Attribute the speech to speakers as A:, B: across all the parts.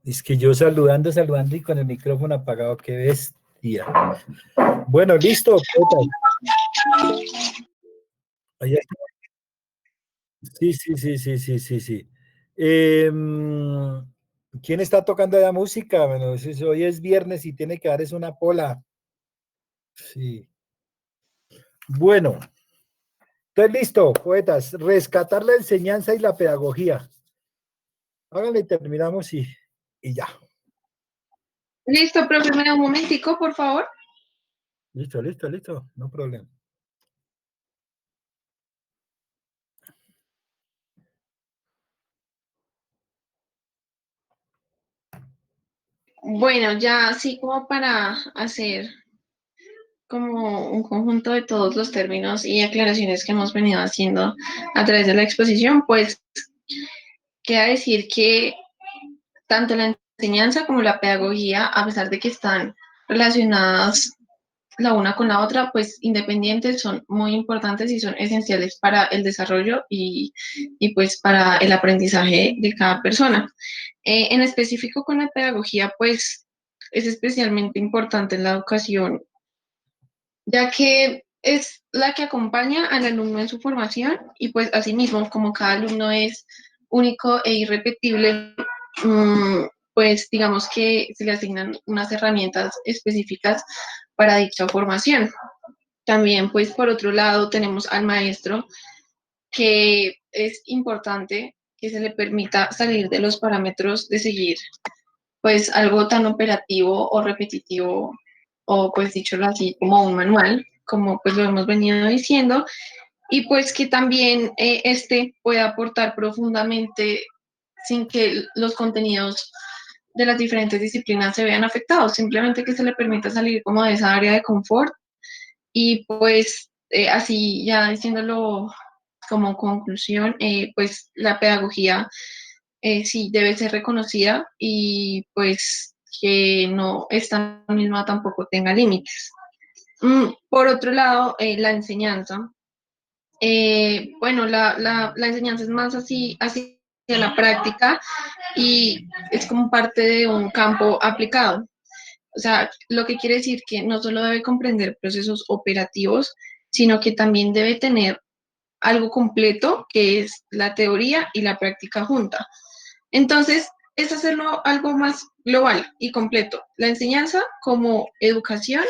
A: Es que yo saludando, saludando y con el micrófono apagado, qué bestia. Bueno, listo. Ahí está. Sí, sí, sí, sí, sí, sí, sí. ¿Quién está tocando la música? Bueno, hoy es viernes y tiene que dar es una pola. Sí. Bueno, entonces listo, poetas. Rescatar la enseñanza y la pedagogía. Háganle y terminamos y ya.
B: Listo, profe, me da un momentico, por favor.
A: Listo, listo, listo. No problema.
B: Bueno, ya así como para hacer como un conjunto de todos los términos y aclaraciones que hemos venido haciendo a través de la exposición, pues queda decir que tanto la enseñanza como la pedagogía, a pesar de que están relacionadas la una con la otra, pues independientes, son muy importantes y son esenciales para el desarrollo y pues para el aprendizaje de cada persona. En específico con la pedagogía, pues es especialmente importante en la educación, ya que es la que acompaña al alumno en su formación y pues asimismo, como cada alumno es único e irrepetible, pues digamos que se le asignan unas herramientas específicas para dicha formación. También, pues por otro lado, tenemos al maestro, que es importante que se le permita salir de los parámetros de seguir pues algo tan operativo o repetitivo o pues dichoslo así como un manual, como pues lo hemos venido diciendo, y pues que también este pueda aportar profundamente sin que los contenidos de las diferentes disciplinas se vean afectados, simplemente que se le permita salir como de esa área de confort y pues así ya diciéndolo como conclusión, pues la pedagogía sí debe ser reconocida y pues que no esta misma tampoco tenga límites. Por otro lado, la enseñanza. Bueno, la enseñanza es más así, así de la práctica y es como parte de un campo aplicado. O sea, lo que quiere decir que no solo debe comprender procesos operativos, sino que también debe tener algo completo, que es la teoría y la práctica junta. Entonces, es hacerlo algo más global y completo. La enseñanza como educación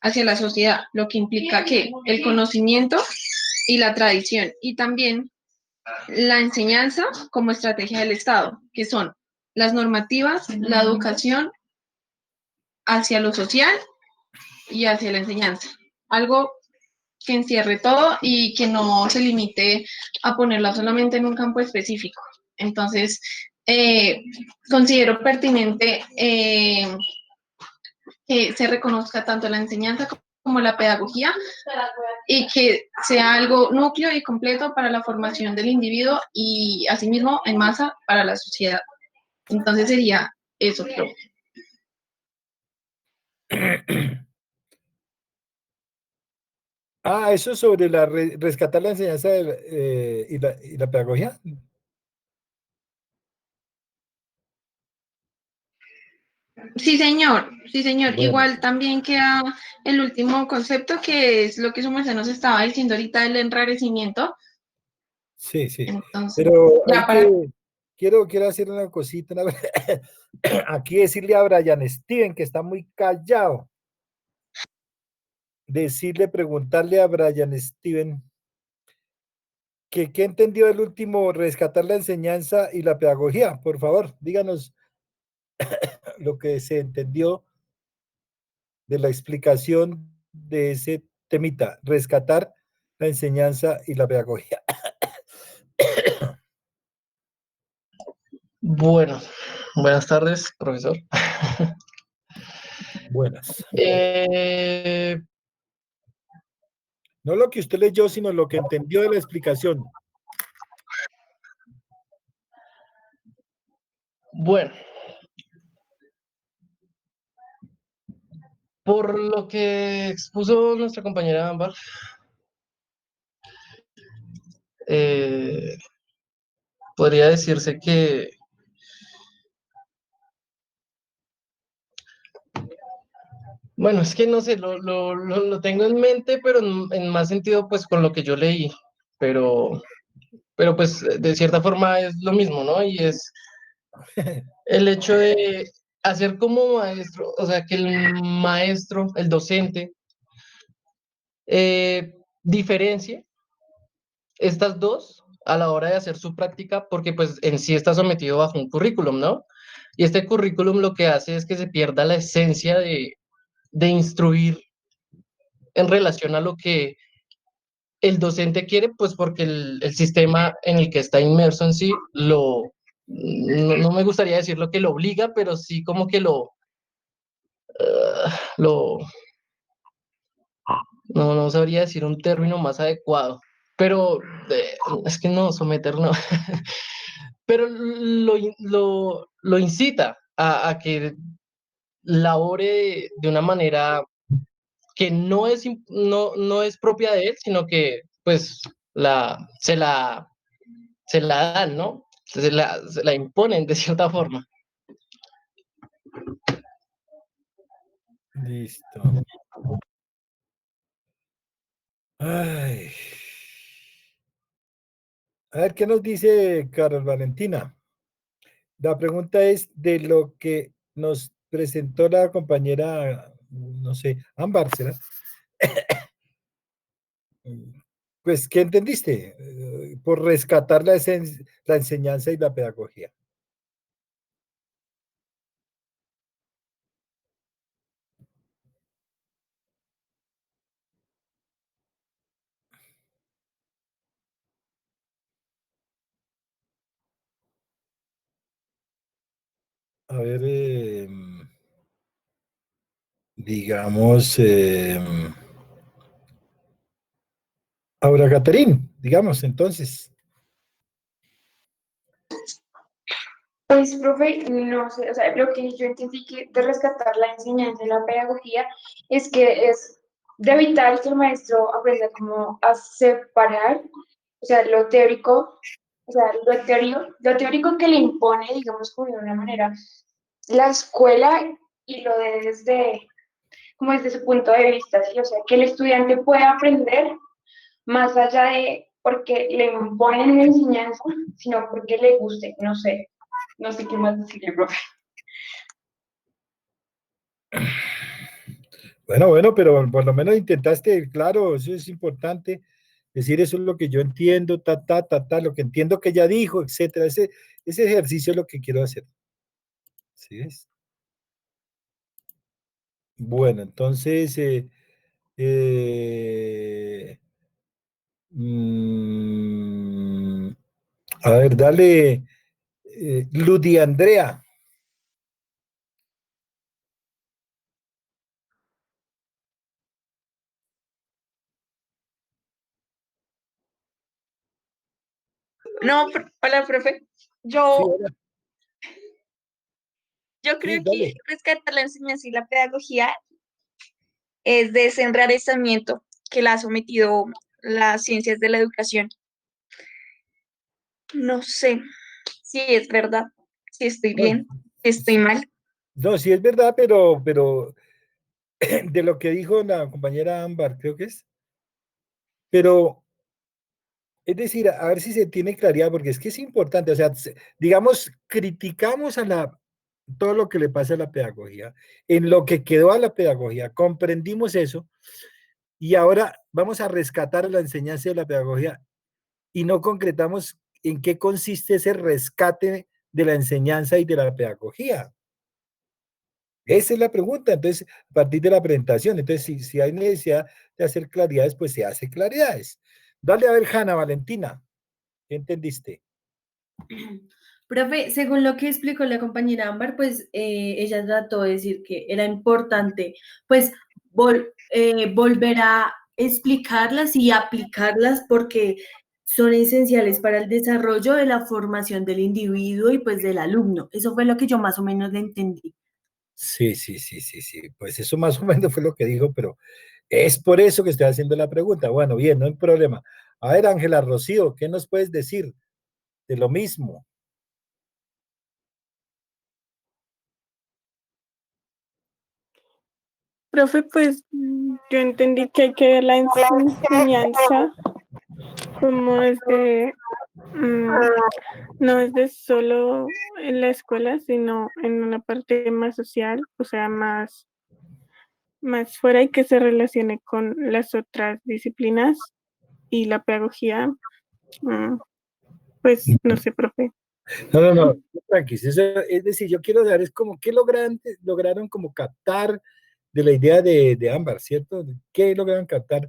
B: hacia la sociedad, lo que implica que el conocimiento y la tradición, y también la enseñanza como estrategia del Estado, que son las normativas, la educación hacia lo social y hacia la enseñanza. Algo que encierre todo y que no se limite a ponerla solamente en un campo específico. Entonces, considero pertinente que se reconozca tanto la enseñanza como la pedagogía y que sea algo núcleo y completo para la formación del individuo y asimismo en masa para la sociedad. Entonces sería eso, creo.
A: Ah, eso sobre rescatar la enseñanza y la pedagogía.
B: Sí, señor, sí, señor.
A: Bueno,
B: Igual también queda el último concepto, que es lo que su merced nos estaba diciendo ahorita, el enrarecimiento.
A: sí, sí.
B: Entonces,
A: Pero
B: ya para...
A: quiero hacer una cosita. Aquí decirle a Brian Steven, que está muy callado, preguntarle a Brian Steven que qué entendió el último, rescatar la enseñanza y la pedagogía. Por favor, díganos lo que se entendió de la explicación de ese temita, rescatar la enseñanza y la pedagogía.
C: Bueno, buenas tardes, profesor.
A: Buenas.
C: Eh,
A: No lo que usted leyó, sino lo que entendió de la explicación.
C: bueno, por lo que expuso nuestra compañera Ámbar, podría decirse que Bueno, es que no sé, lo tengo en mente, pero en más sentido, pues con lo que yo leí, pero, pero pues de cierta forma es lo mismo, ¿no? Y es el hecho de hacer como maestro, o sea, que el maestro, el docente, diferencie estas dos a la hora de hacer su práctica, porque pues en sí está sometido bajo un currículum, ¿no? Y este currículum lo que hace es que se pierda la esencia de instruir en relación a lo que el docente quiere, pues porque el sistema en el que está inmerso en sí no me gustaría decir lo que lo obliga, pero sí como que lo, no sabría decir un término más adecuado, pero es que no, someter no, pero lo incita a que labore de una manera que no es propia de él, sino que pues la, se la, se la dan, ¿no? Se la imponen de cierta forma.
A: Listo. Ay. A ver, ¿qué nos dice Carol Valentina? La pregunta es de lo que nos presentó la compañera, no sé, Ámbar, ¿será? Pues, ¿qué entendiste? Por rescatar la enseñanza y la pedagogía. A ver, digamos, Aura Caterín, digamos, entonces.
D: Pues, profe, no sé, o sea, lo que yo entendí que de rescatar la enseñanza y la pedagogía es que es de vital que el maestro aprenda como a separar, o sea, lo teórico, o sea, lo teórico que le impone, digamos, como de una manera, la escuela y lo de desde, como desde su punto de vista, ¿sí? O sea, que el estudiante pueda aprender más allá de porque le imponen la enseñanza, sino porque le guste, no sé. No sé qué más decirle, profe.
A: Bueno, pero por lo menos intentaste, claro, eso es importante, decir eso es lo que yo entiendo, lo que entiendo que ella dijo, etcétera. Ese ejercicio es lo que quiero hacer. ¿Sí ves? Bueno, entonces, eh, mm, a ver, dale, Ludi Andrea.
E: No, hola, profe.
A: Sí,
E: Yo,
A: hola.
E: yo
A: Sí,
E: creo que
A: dale.
E: rescatar la enseñanza y la pedagogía es de ese enrarecimiento que la ha sometido las ciencias de la educación. No sé si es verdad, si estoy
A: No,
E: bien, si estoy mal.
A: no, sí es verdad, pero de lo que dijo la compañera Ámbar, creo que es, pero es decir, a ver si se tiene claridad, porque es que es importante, o sea, digamos, criticamos todo lo que le pasa a la pedagogía, en lo que quedó a la pedagogía, comprendimos eso, y ahora vamos a rescatar la enseñanza de la pedagogía y no concretamos en qué consiste ese rescate de la enseñanza y de la pedagogía. Esa es la pregunta. Entonces, a partir de la presentación, entonces, si hay necesidad de hacer claridades, pues se hace claridades. Dale a ver, Hanna Valentina, ¿qué entendiste?
F: Profe, según lo que explicó la compañera Ámbar, pues ella trató de decir que era importante, pues, volver a explicarlas y aplicarlas porque son esenciales para el desarrollo de la formación del individuo y pues del alumno. Eso fue lo que yo más o menos le entendí.
A: Sí. Pues eso más o menos fue lo que dijo, pero es por eso que estoy haciendo la pregunta. Bueno, bien, no hay problema. A ver, Ángela Rocío, ¿qué nos puedes decir de lo mismo?
G: Profe, pues yo entendí que hay que ver la enseñanza como no es de solo en la escuela, sino en una parte más social, o sea, más fuera y que se relacione con las otras disciplinas y la pedagogía. Pues no sé, profe.
A: No, tranqui. Es decir, yo quiero saber, es como, ¿qué lograron como captar de la idea de Ámbar, ¿cierto? ¿Qué lograron captar?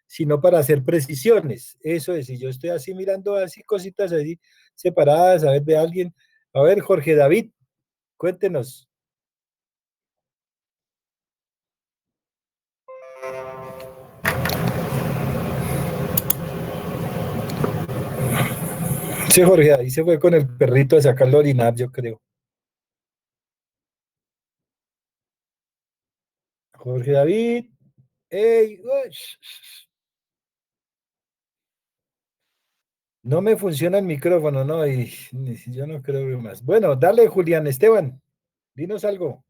A: Sino para hacer precisiones. Eso es, si yo estoy así mirando así cositas así separadas, a ver de alguien. A ver, Jorge David, cuéntenos. Sí, Jorge, ahí se fue con el perrito a sacarlo a orinar, yo creo. Jorge David, ey, no me funciona el micrófono, ¿no? Y yo no creo que más. Bueno, dale, Julián Esteban, dinos algo.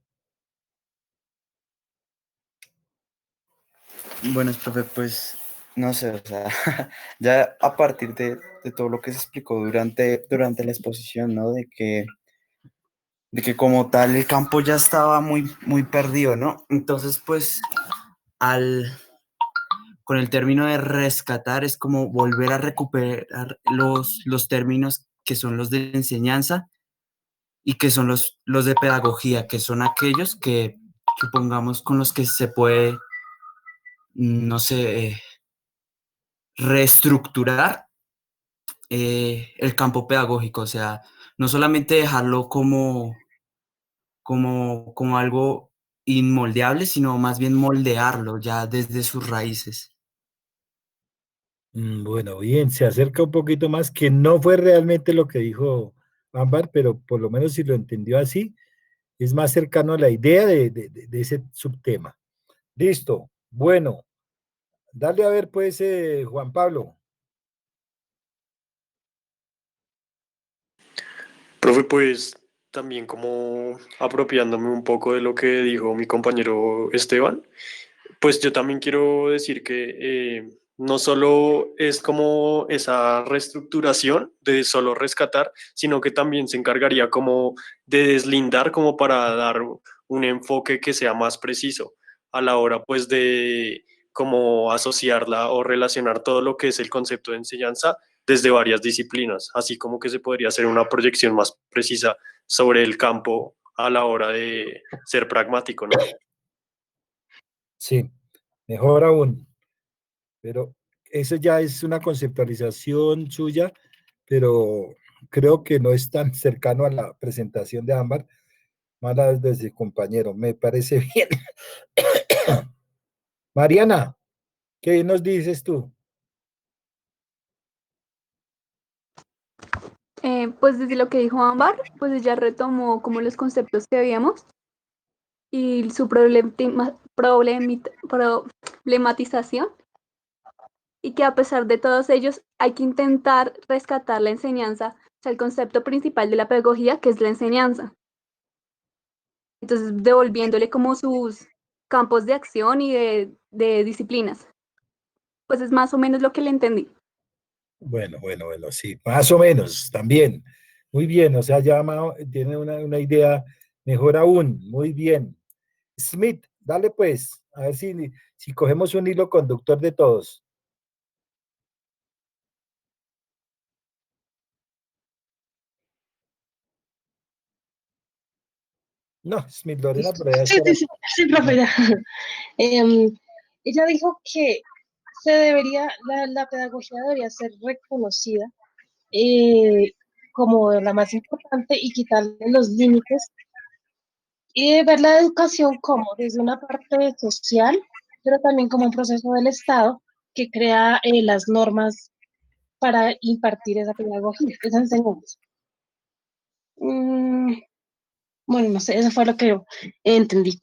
H: Bueno, profe, pues no sé, o sea, ya a partir de todo lo que se explicó durante la exposición, ¿no? De que como tal el campo ya estaba muy perdido, ¿no? Entonces, pues, con el término de rescatar es como volver a recuperar los términos que son los de enseñanza y que son los de pedagogía, que son aquellos que pongamos con los que se puede, no sé, reestructurar el campo pedagógico, o sea, no solamente dejarlo como algo inmoldeable, sino más bien moldearlo ya desde sus raíces.
A: Bueno, bien, se acerca un poquito más, que no fue realmente lo que dijo Ámbar, pero por lo menos si lo entendió así, es más cercano a la idea de ese subtema. Listo, bueno, dale a ver pues, Juan Pablo.
I: Profe, pues también como apropiándome un poco de lo que dijo mi compañero Esteban, pues yo también quiero decir que no solo es como esa reestructuración de solo rescatar, sino que también se encargaría como de deslindar como para dar un enfoque que sea más preciso a la hora pues de como asociarla o relacionar todo lo que es el concepto de enseñanza desde varias disciplinas, así como que se podría hacer una proyección más precisa sobre el campo a la hora de ser pragmático, ¿no?
A: Sí, mejor aún, pero eso ya es una conceptualización suya, pero creo que no es tan cercano a la presentación de Ámbar, más desde compañero, me parece bien. Mariana, ¿qué nos dices tú?
J: Pues desde lo que dijo Ámbar, pues ella retomó como los conceptos que habíamos y su problematización y que a pesar de todos ellos hay que intentar rescatar la enseñanza, o sea, el concepto principal de la pedagogía, que es la enseñanza. Entonces, devolviéndole como sus campos de acción y de disciplinas. Pues es más o menos lo que le entendí.
A: Bueno, sí, más o menos, también. Muy bien, o sea, ya tiene una idea mejor aún, muy bien. Smith, dale pues, a ver si cogemos un hilo conductor de todos. No, Smith Lorena, por allá
K: Sí,
A: estará.
K: sí, sí, sí, profe, ya. Ella dijo que la pedagogía debería ser reconocida eh, como la más importante y quitarle los límites y ver la educación como desde una parte social, pero también como un proceso del Estado que crea las normas para impartir esa pedagogía, esa enseñanza. Mm, bueno, no sé, eso fue lo que entendí.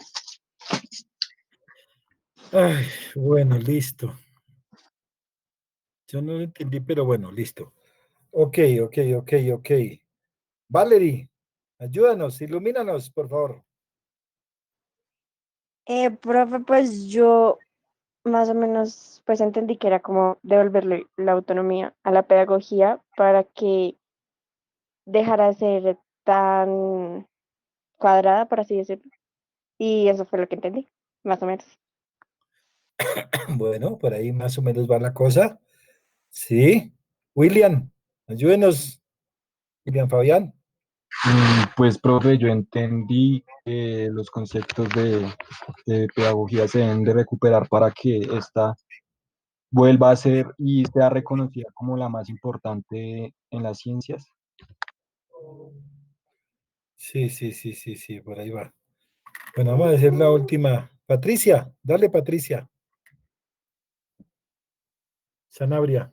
A: Ay, bueno, listo. Yo no lo entendí, pero bueno, listo. Ok. Valerie, ayúdanos, ilumínanos, por favor.
L: Profe, pues yo más o menos pues entendí que era como devolverle la autonomía a la pedagogía para que dejara de ser tan cuadrada, por así decirlo. Y eso fue lo que entendí, más o menos.
A: Bueno, por ahí más o menos va la cosa. Sí. William, ayúdenos. William Fabián.
M: Pues, profe, yo entendí que los conceptos de pedagogía se deben de recuperar para que ésta vuelva a ser y sea reconocida como la más importante en las ciencias.
A: Sí, sí, sí, sí, sí, por ahí va. Bueno, vamos a hacer la última. Patricia, dale, Patricia. Sanabria.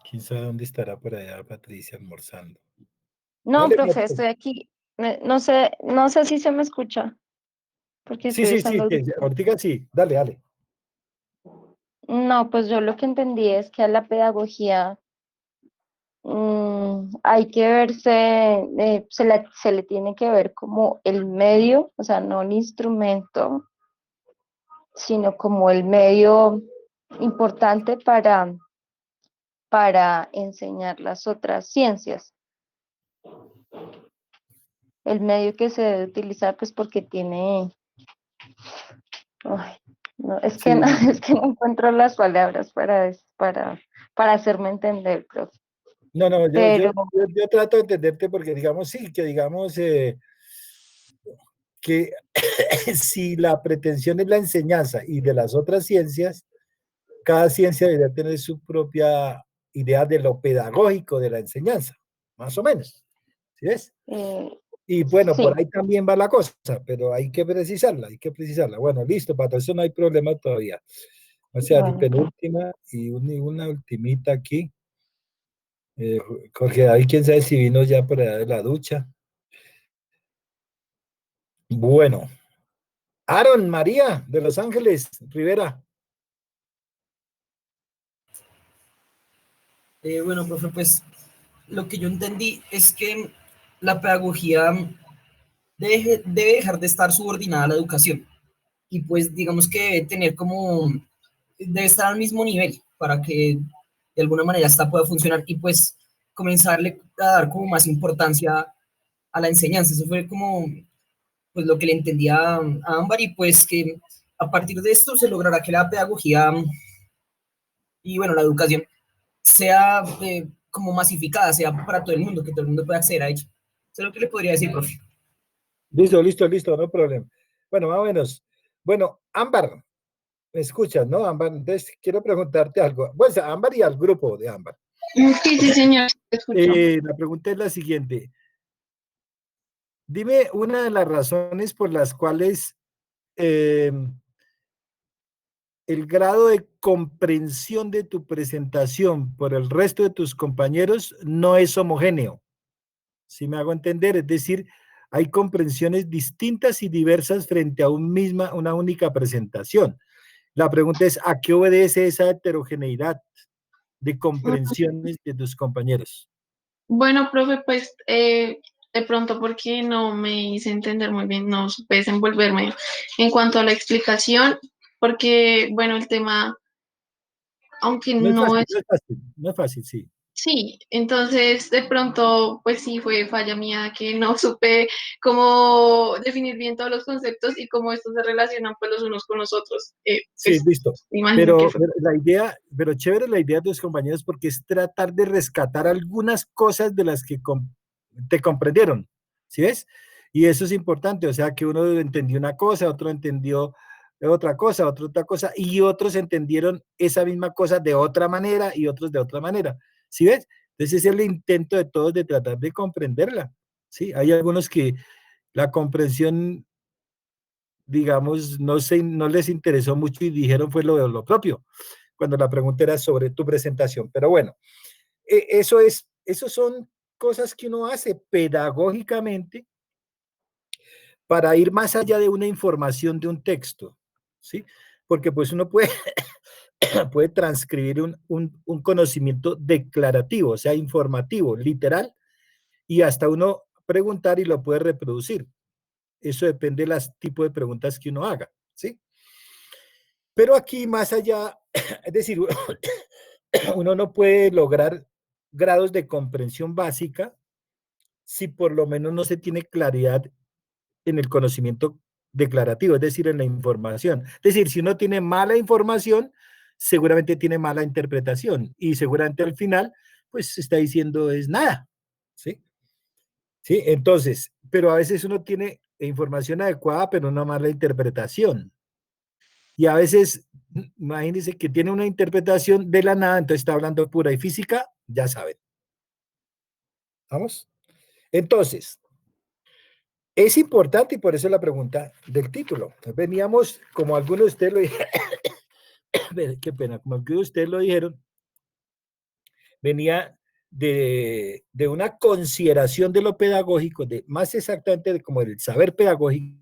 A: ¿Quién sabe dónde estará por allá Patricia almorzando?
J: No,
A: Dale,
J: profe,
A: Patricia.
J: estoy aquí. No sé si se me escucha, porque
A: Sí,
J: estoy
A: sí,
J: usando
A: sí, sí,
J: audífonos.
A: ahorita sí, dale, dale.
J: No, pues yo lo que entendí es que a la pedagogía hay que verse, se le tiene que ver como el medio, o sea, no el instrumento, sino como el medio importante para enseñar las otras ciencias. El medio que se debe utilizar, pues porque tiene, ay, no, es que
A: Sí,
J: no, es que no encuentro las palabras para hacerme entender, profe.
A: no, no,
J: Pero
A: yo trato de entenderte porque digamos, sí, que digamos que si la pretensión es la enseñanza y de las otras ciencias, cada ciencia debería tener su propia idea de lo pedagógico de la enseñanza, más o menos, ¿sí ves? Y bueno, por
J: sí,
A: ahí también va la cosa, pero hay que precisarla, hay que precisarla. Bueno, listo, para eso no hay problema todavía. O sea, y
J: bueno,
A: penúltima y una ultimita aquí. Eh, Jorge David, quién sabe si vino ya por allá de la ducha. Bueno, Aaron María de Los Ángeles, Rivera.
H: Bueno, profe, pues lo que yo entendí es que la pedagogía debe dejar de estar subordinada a la educación y pues digamos que debe tener como, debe estar al mismo nivel para que de alguna manera esta pueda funcionar y pues comenzarle a dar como más importancia a la enseñanza. Eso fue como pues lo que le entendía a Ámbar y pues que a partir de esto se logrará que la pedagogía y bueno, la educación sea como masificada, sea para todo el mundo, que todo el mundo pueda acceder a ella. Eso es lo que le podría decir, profe.
A: Listo, listo, listo, no hay problema. Bueno, más o menos. Bueno, Ámbar, me escuchas, ¿no, Ámbar? Entonces, quiero preguntarte algo. Pues a Ámbar y al grupo de Ámbar.
B: Sí, sí, señor, te escucho.
A: La pregunta es la siguiente. Dime una de las razones por las cuales el grado de comprensión de tu presentación por el resto de tus compañeros no es homogéneo. ¿Sí me hago entender? Es decir, hay comprensiones distintas y diversas frente a una única presentación. La pregunta es, ¿a qué obedece esa heterogeneidad de comprensiones de tus compañeros?
B: Bueno, profe, pues de pronto porque no me hice entender muy bien, no supe desenvolverme en cuanto a la explicación, porque, bueno, el tema, aunque
A: No es
B: no
A: fácil,
B: es,
A: no es fácil, no es fácil, sí.
B: sí, entonces de pronto, pues sí, fue falla mía que no supe cómo definir bien todos los conceptos y cómo estos se relacionan pues los unos con los otros.
A: Sí,
B: Pues
A: listo.
B: imagino que
A: Pero
B: fue.
A: la idea, pero chévere la idea de tus compañeros porque es tratar de rescatar algunas cosas de las que te comprendieron, ¿sí ves? Y eso es importante, o sea, que uno entendió una cosa, otro entendió otra cosa, otro otra cosa, y otros entendieron esa misma cosa de otra manera y otros de otra manera, ¿sí ves? Entonces ese es el intento de todos de tratar de comprenderla, ¿sí? Hay algunos que la comprensión digamos, no les interesó mucho y dijeron fue lo propio, cuando la pregunta era sobre tu presentación. Pero bueno, eso son cosas que uno hace pedagógicamente para ir más allá de una información de un texto, ¿sí? Porque pues uno puede, puede transcribir un conocimiento declarativo, o sea, informativo, literal, y hasta uno preguntar y lo puede reproducir. Eso depende del tipo de preguntas que uno haga, ¿sí? Pero aquí más allá, es decir, uno no puede lograr grados de comprensión básica si por lo menos no se tiene claridad en el conocimiento declarativo, es decir, en la información. Es decir, si uno tiene mala información, seguramente tiene mala interpretación y seguramente al final, pues está diciendo es nada, ¿sí? ¿Sí? Entonces, pero a veces uno tiene información adecuada, pero una mala interpretación. Y a veces, imagínense que tiene una interpretación de la nada, entonces está hablando pura y física, ya saben. ¿Vamos? Entonces, es importante y por eso la pregunta del título. Veníamos, como algunos de ustedes lo dijeron, qué pena, como algunos de ustedes lo dijeron, venía de una consideración de lo pedagógico, de más exactamente de como el saber pedagógico,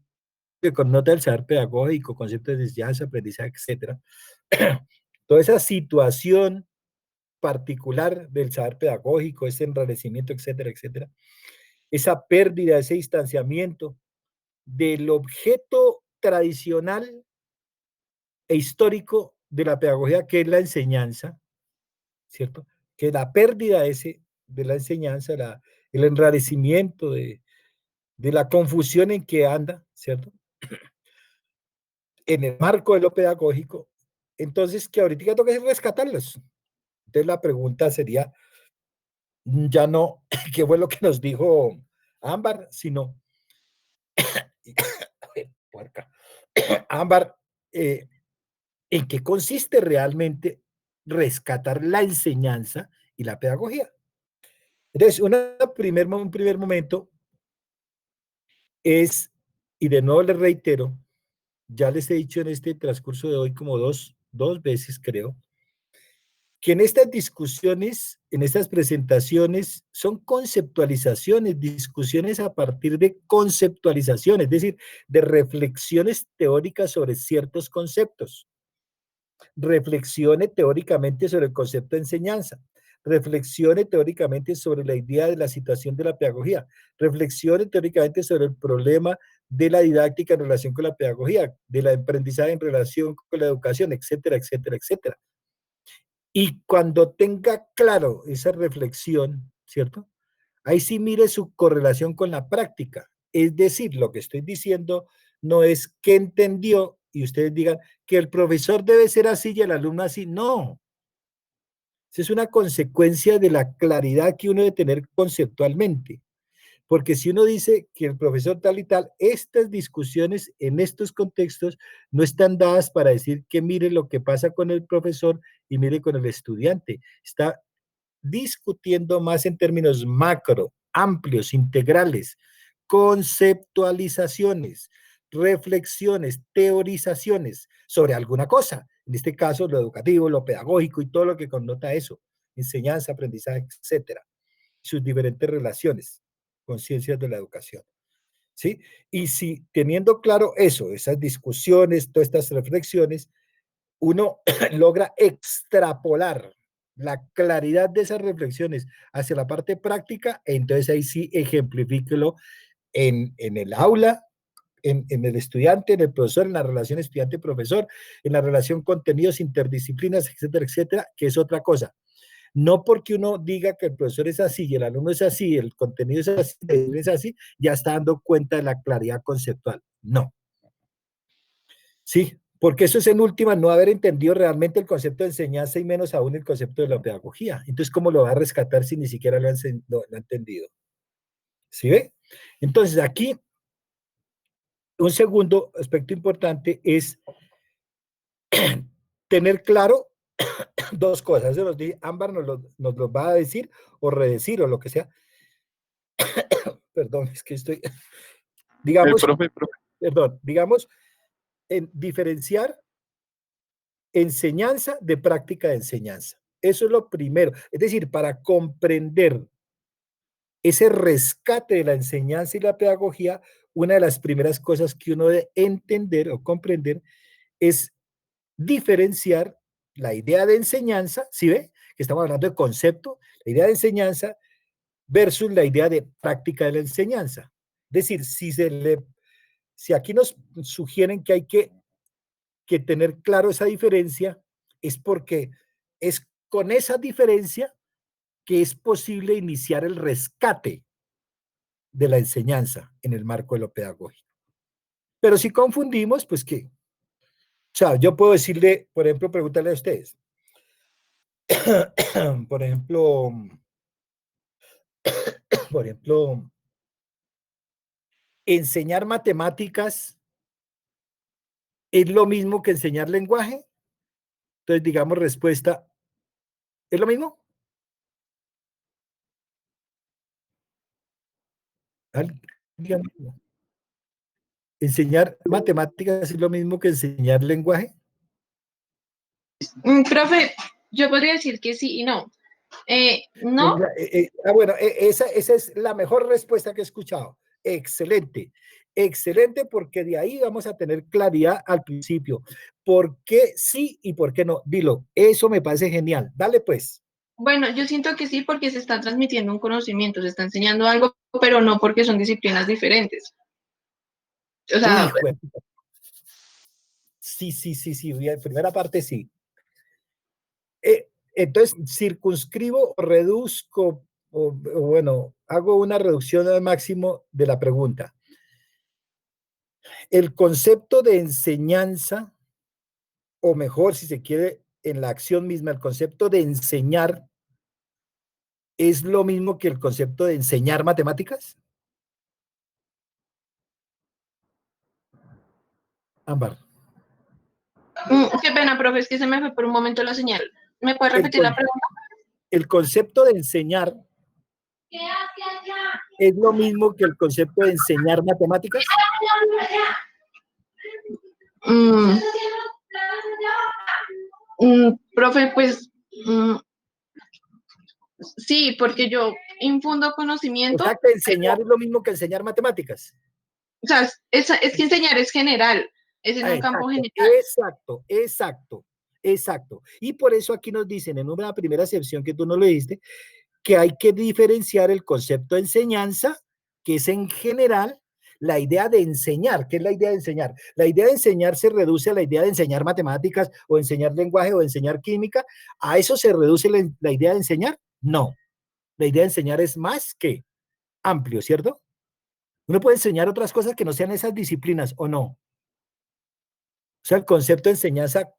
A: que connota el saber pedagógico, conceptos de enseñanza, aprendizaje, etcétera. Toda esa situación particular del saber pedagógico, ese enrarecimiento, etcétera, etcétera, esa pérdida, ese distanciamiento del objeto tradicional e histórico de la pedagogía, que es la enseñanza, ¿cierto? Que la pérdida de la enseñanza, el enrarecimiento de la confusión en que anda, ¿cierto? En el marco de lo pedagógico, entonces que ahorita toca rescatarlos. Entonces la pregunta sería, ya no, ¿qué fue lo que nos dijo Ámbar? Sino, puerca, Ámbar, ¿en qué consiste realmente rescatar la enseñanza y la pedagogía? Entonces, un primer momento es, y de nuevo les reitero, ya les he dicho en este transcurso de hoy como dos veces creo, que en estas discusiones, en estas presentaciones, son conceptualizaciones, discusiones a partir de conceptualizaciones, es decir, de reflexiones teóricas sobre ciertos conceptos. Reflexione teóricamente sobre el concepto de enseñanza, reflexione teóricamente sobre la idea de la situación de la pedagogía, reflexione teóricamente sobre el problema de la didáctica en relación con la pedagogía, de la aprendizaje en relación con la educación, etcétera, etcétera, etcétera. Y cuando tenga claro esa reflexión, ¿cierto? Ahí sí mire su correlación con la práctica. Es decir, lo que estoy diciendo no es que entendió y ustedes digan que el profesor debe ser así y el alumno así. No. Esa es una consecuencia de la claridad que uno debe tener conceptualmente. Porque si uno dice que el profesor tal y tal, estas discusiones en estos contextos no están dadas para decir que mire lo que pasa con el profesor y mire con el estudiante. Está discutiendo más en términos macro, amplios, integrales, conceptualizaciones, reflexiones, teorizaciones sobre alguna cosa. En este caso, lo educativo, lo pedagógico y todo lo que connota eso, enseñanza, aprendizaje, etcétera, sus diferentes relaciones con ciencias de la educación. ¿Sí? Y si teniendo claro eso, esas discusiones, todas estas reflexiones, uno logra extrapolar la claridad de esas reflexiones hacia la parte práctica, entonces ahí sí ejemplifíquelo en el aula, en el estudiante, en el profesor, en la relación estudiante-profesor, en la relación contenidos, interdisciplinas, etcétera, etcétera, que es otra cosa. No porque uno diga que el profesor es así y el alumno es así, el contenido es así, ya está dando cuenta de la claridad conceptual. No. Sí, porque eso es en última no haber entendido realmente el concepto de enseñanza y menos aún el concepto de la pedagogía. Entonces, ¿cómo lo va a rescatar si ni siquiera lo ha entendido? ¿Sí ve? Entonces, aquí, un segundo aspecto importante es tener claro dos cosas. Eso nos dice, Ámbar nos lo va a decir o redecir o lo que sea. Perdón, es que estoy, digamos, perdón, digamos, en diferenciar enseñanza de práctica de enseñanza. Eso es lo primero. Es decir, para comprender ese rescate de la enseñanza y la pedagogía, una de las primeras cosas que uno debe entender o comprender es diferenciar la idea de enseñanza, ¿sí ve? Que estamos hablando de concepto, la idea de enseñanza versus la idea de práctica de la enseñanza. Es decir, si aquí nos sugieren que hay que tener claro esa diferencia, es porque es con esa diferencia que es posible iniciar el rescate de la enseñanza en el marco de lo pedagógico. Pero si confundimos, pues ¿qué? O sea, yo puedo decirle, por ejemplo, preguntarle a ustedes, por ejemplo, enseñar matemáticas es lo mismo que enseñar lenguaje. Entonces, digamos, respuesta, ¿es lo mismo? Dígame. ¿Enseñar matemáticas es lo mismo que enseñar lenguaje?
B: Profe, yo podría decir que sí y no. No,
A: Bueno, esa es la mejor respuesta que he escuchado. Excelente, excelente, porque de ahí vamos a tener claridad al principio. ¿Por qué sí y por qué no? Dilo, eso me parece genial. Dale pues.
B: bueno, yo siento que sí porque se está transmitiendo un conocimiento, se está enseñando algo, pero no porque son disciplinas diferentes. O sea,
A: Hijo de puta. Sí, bien, primera parte sí. Entonces, circunscribo, reduzco, o bueno, hago una reducción al máximo de la pregunta. El concepto de enseñanza, o mejor, si se quiere, en la acción misma, el concepto de enseñar, ¿es lo mismo que el concepto de enseñar matemáticas? Ámbar.
B: qué pena, profe, es que se me fue por un momento la señal. ¿Me puede repetir la pregunta?
A: El concepto de enseñar es lo mismo que el concepto de enseñar matemáticas.
B: Profe, pues sí, porque yo infundo conocimiento.
A: O sea, que enseñar es lo mismo que enseñar matemáticas.
B: O sea, es que enseñar es general, es en un campo general.
A: Exacto. Y por eso aquí nos dicen en una primera sección que tú no lo diste, que hay que diferenciar el concepto de enseñanza, que es en general la idea de enseñar. ¿Qué es la idea de enseñar? La idea de enseñar se reduce a la idea de enseñar matemáticas o enseñar lenguaje o enseñar química. ¿A eso se reduce la idea de enseñar? No. La idea de enseñar es más que amplio, ¿cierto? Uno puede enseñar otras cosas que no sean esas disciplinas, ¿o no? O sea, el concepto de enseñanza,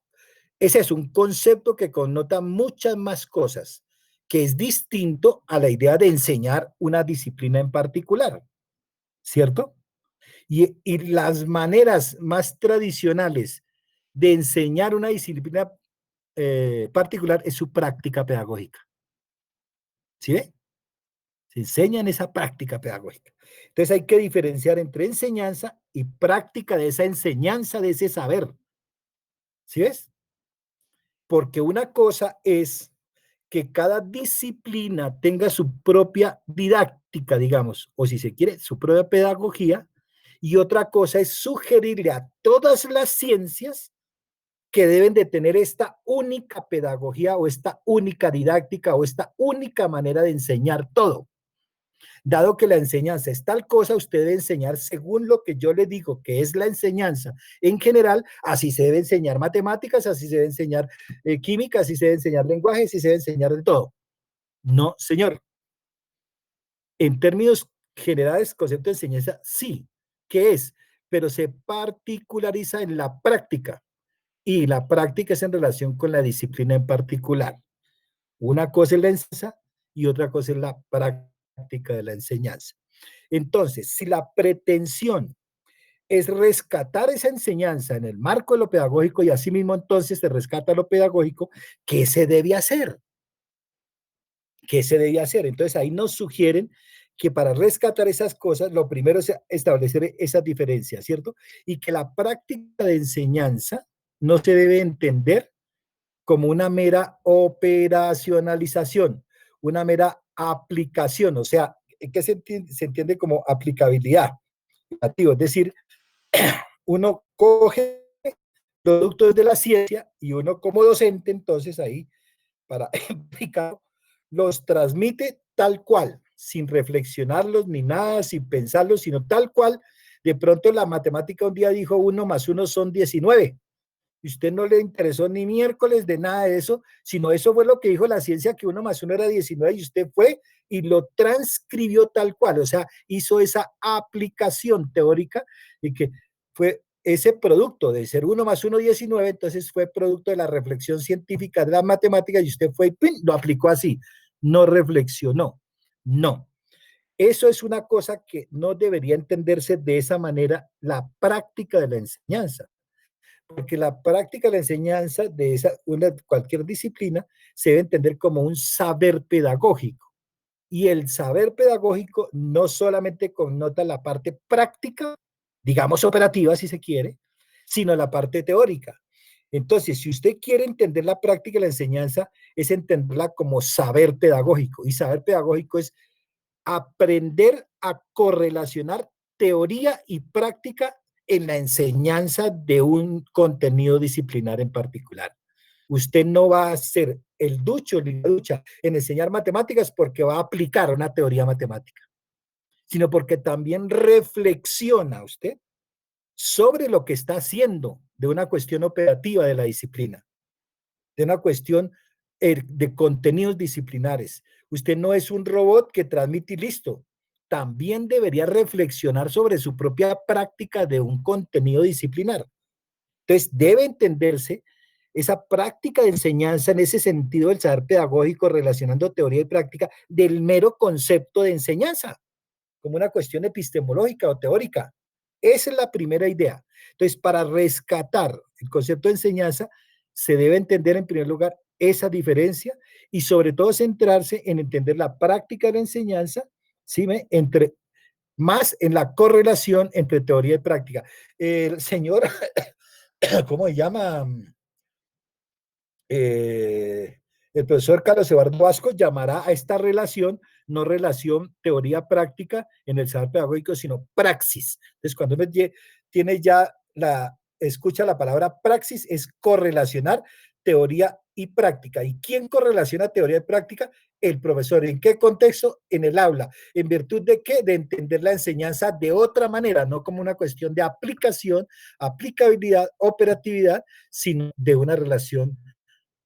A: ese es un concepto que connota muchas más cosas, que es distinto a la idea de enseñar una disciplina en particular, ¿cierto? Y las maneras más tradicionales de enseñar una disciplina particular es su práctica pedagógica. ¿Sí ve? Se enseña en esa práctica pedagógica. Entonces hay que diferenciar entre enseñanza y práctica de esa enseñanza, de ese saber. ¿Sí ves? Porque una cosa es que cada disciplina tenga su propia didáctica, digamos, o si se quiere, su propia pedagogía, y otra cosa es sugerirle a todas las ciencias que deben de tener esta única pedagogía o esta única didáctica o esta única manera de enseñar todo. Dado que la enseñanza es tal cosa, usted debe enseñar según lo que yo le digo que es la enseñanza. En general, así se debe enseñar matemáticas, así se debe enseñar química, así se debe enseñar lenguaje, así se debe enseñar de todo. No, señor. En términos generales, concepto de enseñanza, sí. ¿Qué es? Pero se particulariza en la práctica. Y la práctica es en relación con la disciplina en particular. Una cosa es la enseñanza y otra cosa es la práctica de la enseñanza. Entonces, si la pretensión es rescatar esa enseñanza en el marco de lo pedagógico y asimismo entonces se rescata lo pedagógico, ¿qué se debe hacer? ¿Qué se debe hacer? Entonces ahí nos sugieren que para rescatar esas cosas, lo primero es establecer esa diferencia, ¿cierto? Y que la práctica de enseñanza no se debe entender como una mera operacionalización, una mera aplicación, o sea, ¿qué se entiende como aplicabilidad? Es decir, uno coge productos de la ciencia y uno como docente, entonces ahí, para explicar, los transmite tal cual. sin reflexionarlos ni nada, sin pensarlos, sino tal cual. De pronto la matemática un día dijo 1 más 1 son 19. Y usted no le interesó ni miércoles de nada de eso, sino eso fue lo que dijo la ciencia, que 1 más 1 era 19, y usted fue y lo transcribió tal cual, o sea, hizo esa aplicación teórica y que fue ese producto de ser 1 más 1, 19, entonces fue producto de la reflexión científica de la matemática y usted fue y ¡pum!, lo aplicó así, no reflexionó, no. Eso es una cosa que no debería entenderse de esa manera, la práctica de la enseñanza. Porque la práctica de la enseñanza de cualquier disciplina se debe entender como un saber pedagógico. Y el saber pedagógico no solamente connota la parte práctica, digamos operativa si se quiere, sino la parte teórica. Entonces, si usted quiere entender la práctica de la enseñanza, es entenderla como saber pedagógico. Y saber pedagógico es aprender a correlacionar teoría y práctica en la enseñanza de un contenido disciplinar en particular. Usted no va a ser el ducho ni la ducha en enseñar matemáticas porque va a aplicar una teoría matemática, sino porque también reflexiona usted sobre lo que está haciendo de una cuestión operativa de la disciplina, de una cuestión de contenidos disciplinares. Usted no es un robot que transmite y listo. También debería reflexionar sobre su propia práctica de un contenido disciplinar. Entonces, debe entenderse esa práctica de enseñanza en ese sentido del saber pedagógico, relacionando teoría y práctica del mero concepto de enseñanza, como una cuestión epistemológica o teórica. Esa es la primera idea. Entonces, para rescatar el concepto de enseñanza, se debe entender en primer lugar esa diferencia y sobre todo centrarse en entender la práctica de la enseñanza, ¿sí? Más en la correlación entre teoría y práctica. El señor, ¿cómo se llama? El profesor Carlos Eduardo Vasco llamará a esta relación, no relación teoría-práctica en el saber pedagógico, sino praxis. Entonces, cuando uno tiene ya escucha la palabra praxis, es correlacionar teoría y práctica. ¿Y quién correlaciona teoría y práctica? El profesor. ¿En qué contexto? En el aula. ¿En virtud de qué? De entender la enseñanza de otra manera, no como una cuestión de aplicación, aplicabilidad, operatividad, sino de una relación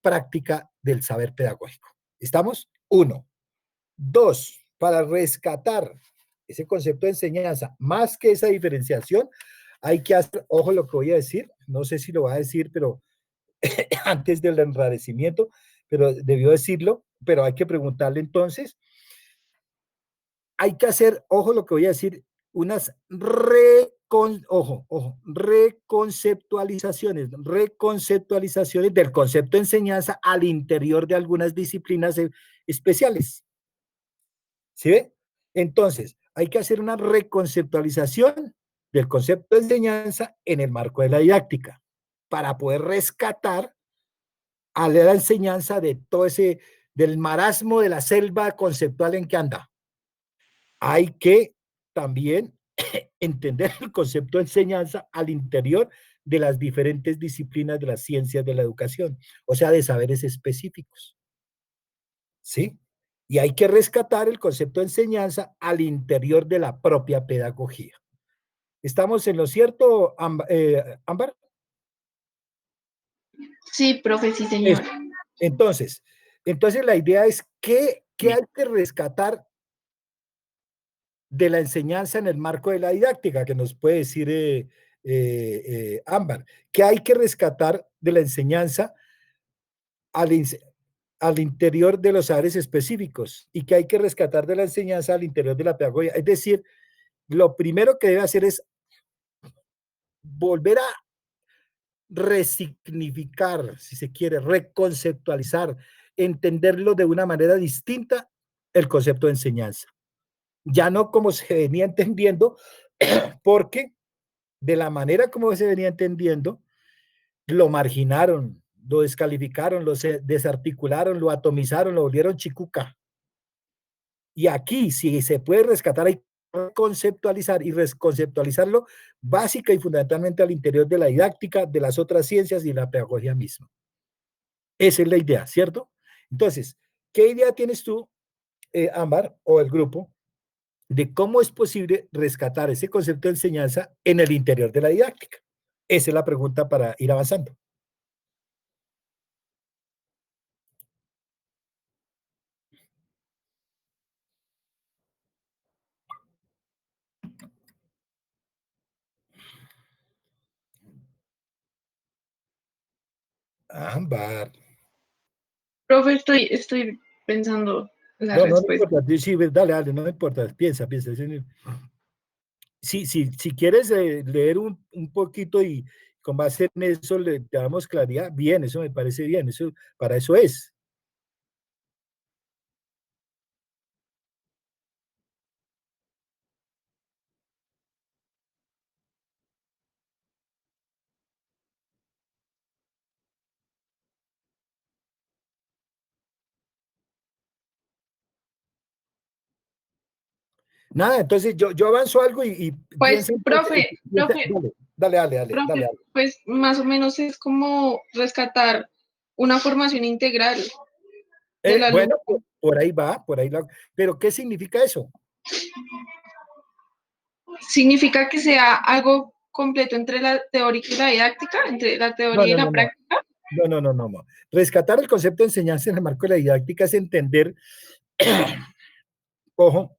A: práctica del saber pedagógico. ¿Estamos? 1. 2. Para rescatar ese concepto de enseñanza, más que esa diferenciación, hay que hacer, ojo lo que voy a decir, no sé si lo va a decir, pero antes del enrarecimiento, pero debió decirlo, pero hay que preguntarle entonces, hay que hacer, ojo lo que voy a decir, unas reconceptualizaciones del concepto de enseñanza al interior de algunas disciplinas especiales. ¿Sí ve? Entonces, hay que hacer una reconceptualización del concepto de enseñanza en el marco de la didáctica para poder rescatar a la enseñanza de todo del marasmo de la selva conceptual en que anda. Hay que también entender el concepto de enseñanza al interior de las diferentes disciplinas de las ciencias de la educación, o sea, de saberes específicos. ¿Sí? Y hay que rescatar el concepto de enseñanza al interior de la propia pedagogía. ¿Estamos en lo cierto, Ámbar?
B: Sí, profe, sí, señor.
A: Entonces la idea es ¿qué hay que rescatar de la enseñanza en el marco de la didáctica? Que nos puede decir Ámbar. ¿Qué hay que rescatar de la enseñanza al interior de los saberes específicos? ¿Y qué hay que rescatar de la enseñanza al interior de la pedagogía? Es decir, lo primero que debe hacer es volver a resignificar, si se quiere, reconceptualizar, entenderlo de una manera distinta el concepto de enseñanza. Ya no como se venía entendiendo, porque de la manera como se venía entendiendo, lo marginaron, lo descalificaron, lo desarticularon, lo atomizaron, lo volvieron chicuca. Y aquí, si se puede rescatar, hay que conceptualizar y reconceptualizarlo básica y fundamentalmente al interior de la didáctica, de las otras ciencias y la pedagogía misma. Esa es la idea, ¿cierto? Entonces, ¿qué idea tienes tú Ámbar, o el grupo, de cómo es posible rescatar ese concepto de enseñanza en el interior de la didáctica. Esa es la pregunta para ir avanzando. Ámbar.
B: Profe, estoy pensando la
A: No, no
B: respuesta.
A: importa. Sí, dale, dale, no importa. Piensa, piensa. Si quieres leer un poquito y con base en eso le damos claridad, bien, eso me parece bien. Eso, para eso es. Nada, entonces yo avanzo algo y
B: Pues,
A: piensa,
B: profe,
A: dale, dale, dale,
B: profe,
A: dale.
B: pues más o menos es como rescatar una formación integral del alumno.
A: Bueno, por ahí va, por ahí va. Pero ¿qué significa eso?
B: ¿Significa que sea algo completo entre la teoría y la didáctica, entre la
A: No,
B: teoría y
A: no,
B: la
A: no, no.
B: práctica?
A: No, no, no, no, no. Rescatar el concepto de enseñanza en el marco de la didáctica es entender, ojo,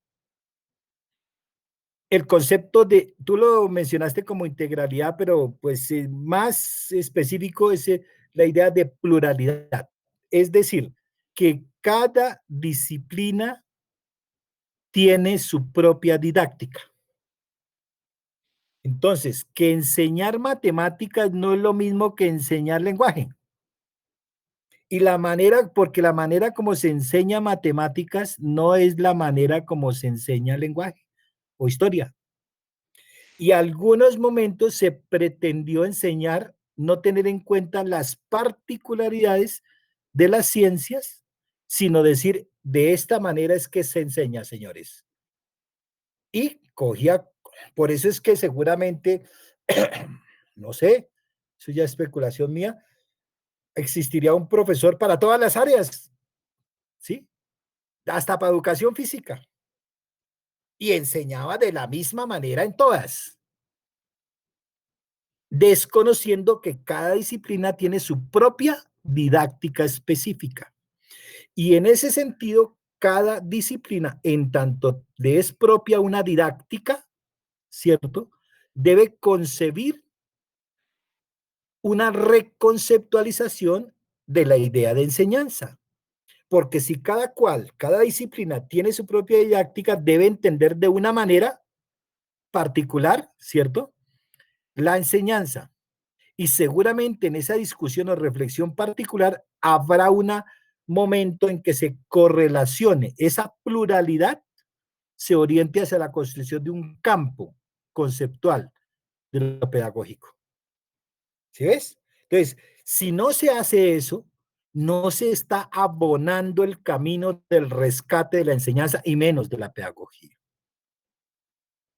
A: el concepto de, tú lo mencionaste como integralidad, pero pues más específico es la idea de pluralidad. Es decir, que cada disciplina tiene su propia didáctica. Entonces, que enseñar matemáticas no es lo mismo que enseñar lenguaje. Y la manera, porque la manera como se enseña matemáticas no es la manera como se enseña lenguaje o historia. Y algunos momentos se pretendió enseñar, no tener en cuenta las particularidades de las ciencias, sino decir, de esta manera es que se enseña, señores. Y cogía, por eso es que seguramente, no sé, eso ya es especulación mía, existiría un profesor para todas las áreas, ¿sí? Hasta para educación física. Y enseñaba de la misma manera en todas, desconociendo que cada disciplina tiene su propia didáctica específica. Y en ese sentido, cada disciplina, en tanto le es propia una didáctica, ¿cierto? Debe concebir una reconceptualización de la idea de enseñanza. Porque si cada disciplina tiene su propia didáctica, debe entender de una manera particular, ¿cierto? La enseñanza. Y seguramente en esa discusión o reflexión particular habrá un momento en que se correlacione esa pluralidad, se oriente hacia la construcción de un campo conceptual de lo pedagógico. ¿Sí ves? Entonces, si no se hace eso, no se está abonando el camino del rescate de la enseñanza y menos de la pedagogía.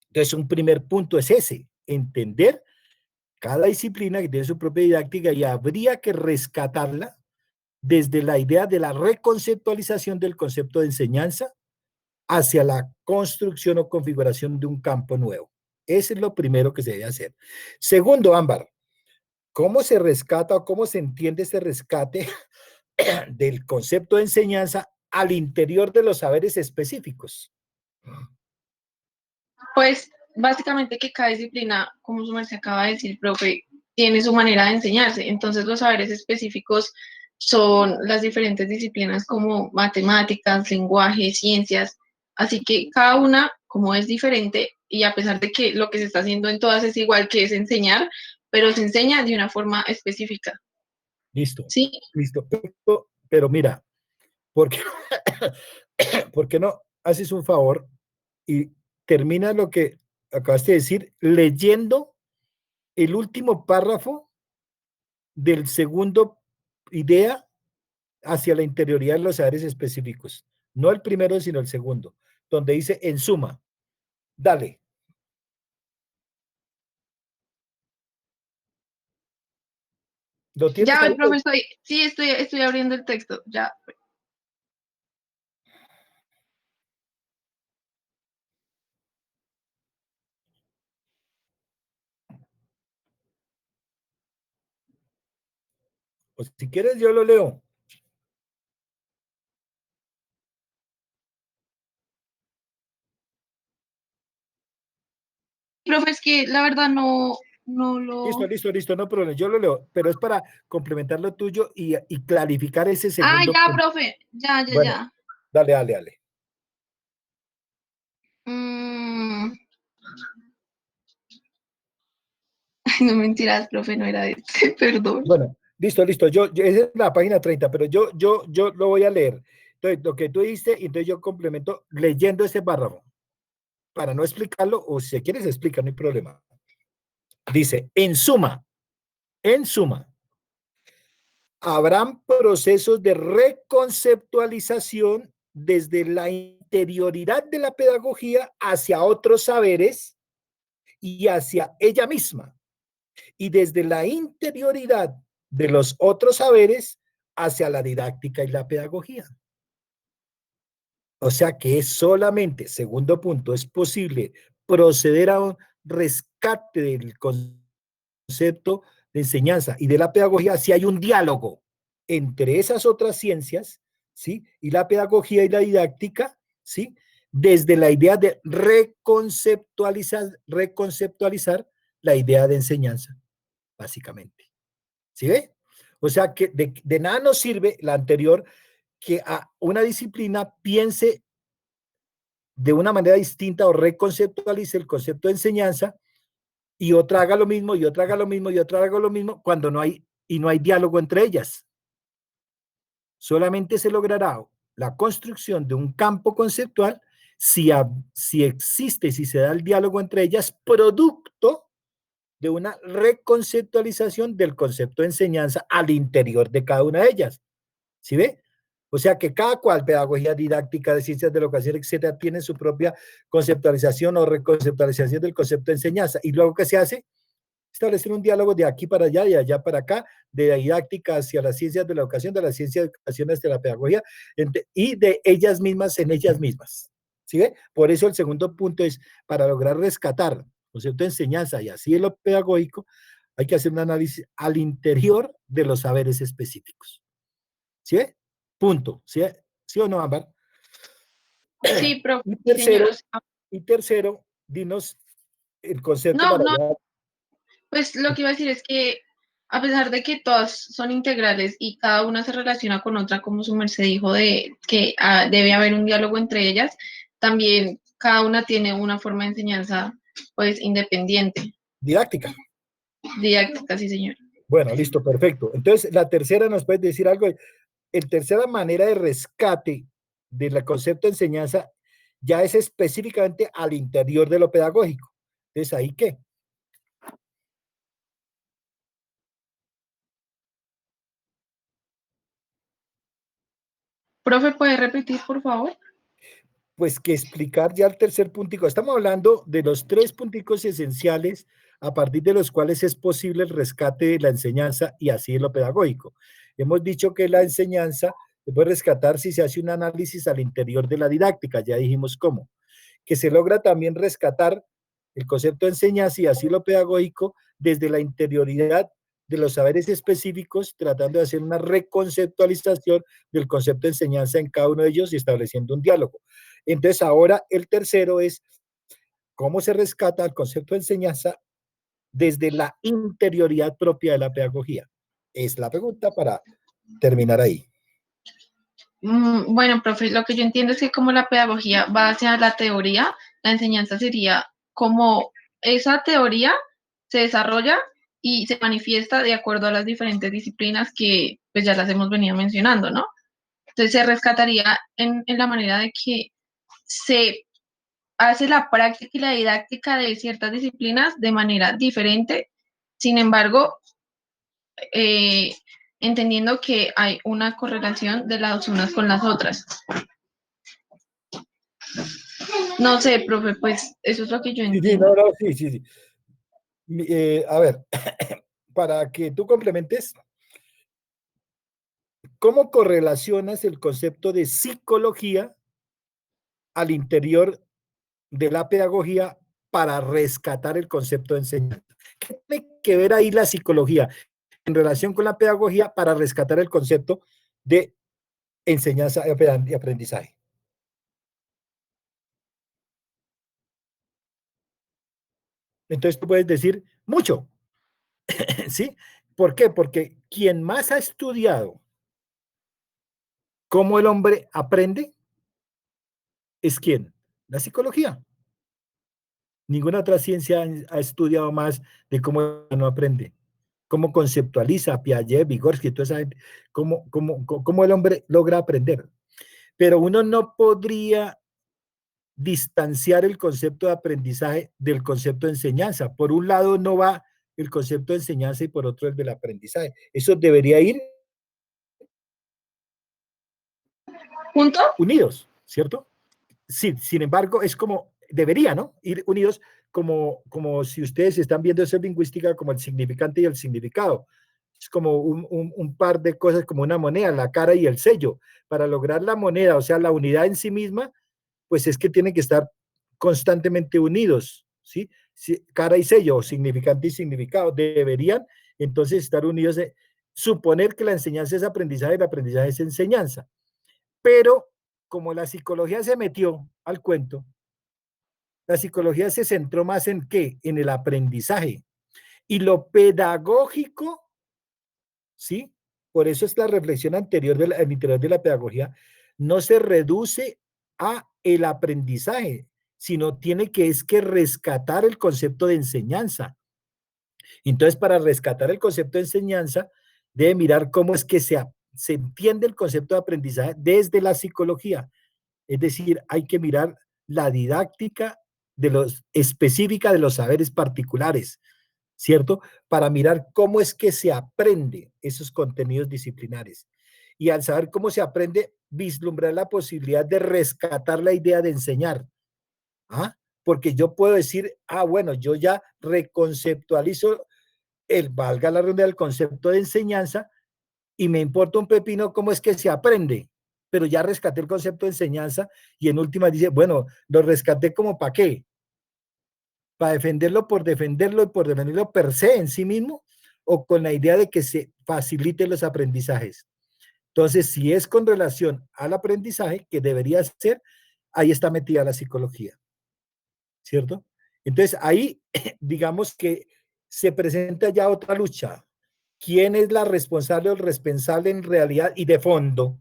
A: Entonces, un primer punto es ese, entender cada disciplina que tiene su propia didáctica y habría que rescatarla desde la idea de la reconceptualización del concepto de enseñanza hacia la construcción o configuración de un campo nuevo. Ese es lo primero que se debe hacer. Segundo, Ámbar, ¿cómo se rescata o cómo se entiende ese rescate del concepto de enseñanza al interior de los saberes específicos?
B: Pues básicamente que cada disciplina, como su merced acaba de decir, profe, tiene su manera de enseñarse. Entonces los saberes específicos son las diferentes disciplinas como matemáticas, lenguaje, ciencias. Así que cada una, como es diferente, y a pesar de que lo que se está haciendo en todas es igual que es enseñar, pero se enseña de una forma específica.
A: Listo,
B: Sí,
A: listo. Pero mira, ¿por qué, ¿por qué no haces un favor y termina lo que acabaste de decir leyendo el último párrafo del segundo idea hacia la interioridad de los saberes específicos? No el primero, sino el segundo, donde dice en suma. Dale. ¿Lo tienes
B: ya
A: ahí?
B: el profe estoy abriendo el texto, ya.
A: O si quieres, yo lo leo.
B: Profe, es que la verdad no lo...
A: Listo, no problema. Yo lo leo, pero es para complementar lo tuyo y clarificar ese
B: Ah,
A: segundo
B: ya,
A: punto.
B: profe, ya.
A: Bueno, dale.
B: Mm, Ay, no mentiras, profe, no era este, perdón.
A: Bueno, listo. Esa es la página 30, pero yo lo voy a leer. Entonces, lo que tú dijiste, entonces yo complemento leyendo ese párrafo. Para no explicarlo, o si quieres explicar, no hay problema. Dice, en suma, habrán procesos de reconceptualización desde la interioridad de la pedagogía hacia otros saberes y hacia ella misma, y desde la interioridad de los otros saberes hacia la didáctica y la pedagogía. O sea que es solamente, segundo punto, es posible proceder a un rescate del concepto de enseñanza y de la pedagogía si hay un diálogo entre esas otras ciencias, ¿sí? Y la pedagogía y la didáctica, ¿sí? Desde la idea de reconceptualizar la idea de enseñanza, básicamente. ¿Sí ve? O sea que de nada nos sirve la anterior que a una disciplina piense de una manera distinta o reconceptualice el concepto de enseñanza y otra haga lo mismo y otra haga lo mismo y otra haga lo mismo cuando no hay diálogo entre ellas. Solamente se logrará la construcción de un campo conceptual si existe, si se da el diálogo entre ellas, producto de una reconceptualización del concepto de enseñanza al interior de cada una de ellas. ¿Sí ve? O sea que cada cual, pedagogía didáctica, de ciencias de la educación, etcétera, tiene su propia conceptualización o reconceptualización del concepto de enseñanza. Y luego, ¿qué se hace? Establecer un diálogo de aquí para allá, de allá para acá, de la didáctica hacia las ciencias de la educación, de la ciencia de educación hacia la pedagogía, y de ellas mismas en ellas mismas. ¿Sí ve? Por eso el segundo punto es, para lograr rescatar el concepto de enseñanza y así en lo pedagógico, hay que hacer un análisis al interior de los saberes específicos. ¿Sí ve? Punto. ¿Sí, ¿Sí o no, Ámbar?
B: Sí, profe,
A: Y
B: sí, señor.
A: tercero, dinos el concepto
B: No,
A: para
B: no,
A: allá.
B: pues lo que iba a decir es que a pesar de que todas son integrales y cada una se relaciona con otra, como su merced dijo, de que debe haber un diálogo entre ellas, también cada una tiene una forma de enseñanza pues independiente.
A: Didáctica.
B: Didáctica, sí, señor.
A: Bueno, listo, perfecto. Entonces, la tercera, ¿nos puedes decir algo? El tercera manera de rescate del concepto de enseñanza ya es específicamente al interior de lo pedagógico. Entonces, ¿ahí qué?
B: Profe, ¿puede repetir, por favor?
A: Pues que explicar ya el tercer puntico. Estamos hablando de los tres punticos esenciales a partir de los cuales es posible el rescate de la enseñanza y así de lo pedagógico. Hemos dicho que la enseñanza se puede rescatar si se hace un análisis al interior de la didáctica, ya dijimos cómo. Que se logra también rescatar el concepto de enseñanza y así lo pedagógico desde la interioridad de los saberes específicos, tratando de hacer una reconceptualización del concepto de enseñanza en cada uno de ellos y estableciendo un diálogo. Entonces ahora el tercero es cómo se rescata el concepto de enseñanza desde la interioridad propia de la pedagogía. Es la pregunta para terminar ahí.
B: Bueno, profe, lo que yo entiendo es que como la pedagogía va hacia la teoría, la enseñanza sería como esa teoría se desarrolla y se manifiesta de acuerdo a las diferentes disciplinas que pues ya las hemos venido mencionando, ¿no? Entonces se rescataría en la manera de que se hace la práctica y la didáctica de ciertas disciplinas de manera diferente, sin embargo, eh, entendiendo que hay una correlación de las unas con las otras. No sé, profe, pues eso es lo que yo entiendo.
A: Sí. A ver, para que tú complementes, ¿cómo correlacionas el concepto de psicología al interior de la pedagogía para rescatar el concepto de enseñanza? ¿Qué tiene que ver ahí la psicología? en relación con la pedagogía para rescatar el concepto de enseñanza y aprendizaje. Entonces tú puedes decir mucho, ¿sí? ¿Por qué? Porque quien más ha estudiado cómo el hombre aprende es ¿quién? La psicología. Ninguna otra ciencia ha estudiado más de cómo el humano aprende, cómo conceptualiza Piaget, Vygotsky, toda esa gente, cómo el hombre logra aprender. Pero uno no podría distanciar el concepto de aprendizaje del concepto de enseñanza. Por un lado no va el concepto de enseñanza y por otro el del aprendizaje. Eso debería ir
B: ¿Junto?
A: unidos, ¿cierto? Sí, sin embargo, es como, debería, ¿no? Ir unidos como si ustedes están viendo eso en lingüística como el significante y el significado. Es como un par de cosas, como una moneda, la cara y el sello. Para lograr la moneda, o sea, la unidad en sí misma, pues es que tienen que estar constantemente unidos, ¿sí? Cara y sello, significante y significado, deberían entonces estar unidos. Suponer que la enseñanza es aprendizaje, el aprendizaje es enseñanza. Pero como la psicología se metió al cuento, la psicología se centró más en ¿qué? En el aprendizaje. Y lo pedagógico, ¿sí? Por eso es la reflexión anterior al interior de la pedagogía, no se reduce a el aprendizaje, sino tiene que es que rescatar el concepto de enseñanza. Entonces, para rescatar el concepto de enseñanza, debe mirar cómo es que se entiende el concepto de aprendizaje desde la psicología. Es decir, hay que mirar la didáctica específica de los saberes particulares, ¿cierto? Para mirar cómo es que se aprende esos contenidos disciplinares. Y al saber cómo se aprende, vislumbrar la posibilidad de rescatar la idea de enseñar. ¿Ah? Porque yo puedo decir, bueno, yo ya reconceptualizo valga la redundancia, el concepto de enseñanza y me importa un pepino cómo es que se aprende, pero ya rescaté el concepto de enseñanza y en última dice, bueno, lo rescaté como para qué, para defenderlo y por defenderlo per se en sí mismo o con la idea de que se faciliten los aprendizajes. Entonces, si es con relación al aprendizaje, que debería ser, ahí está metida la psicología, ¿cierto? Entonces, ahí, digamos que se presenta ya otra lucha. ¿Quién es la responsable o el responsable en realidad y de fondo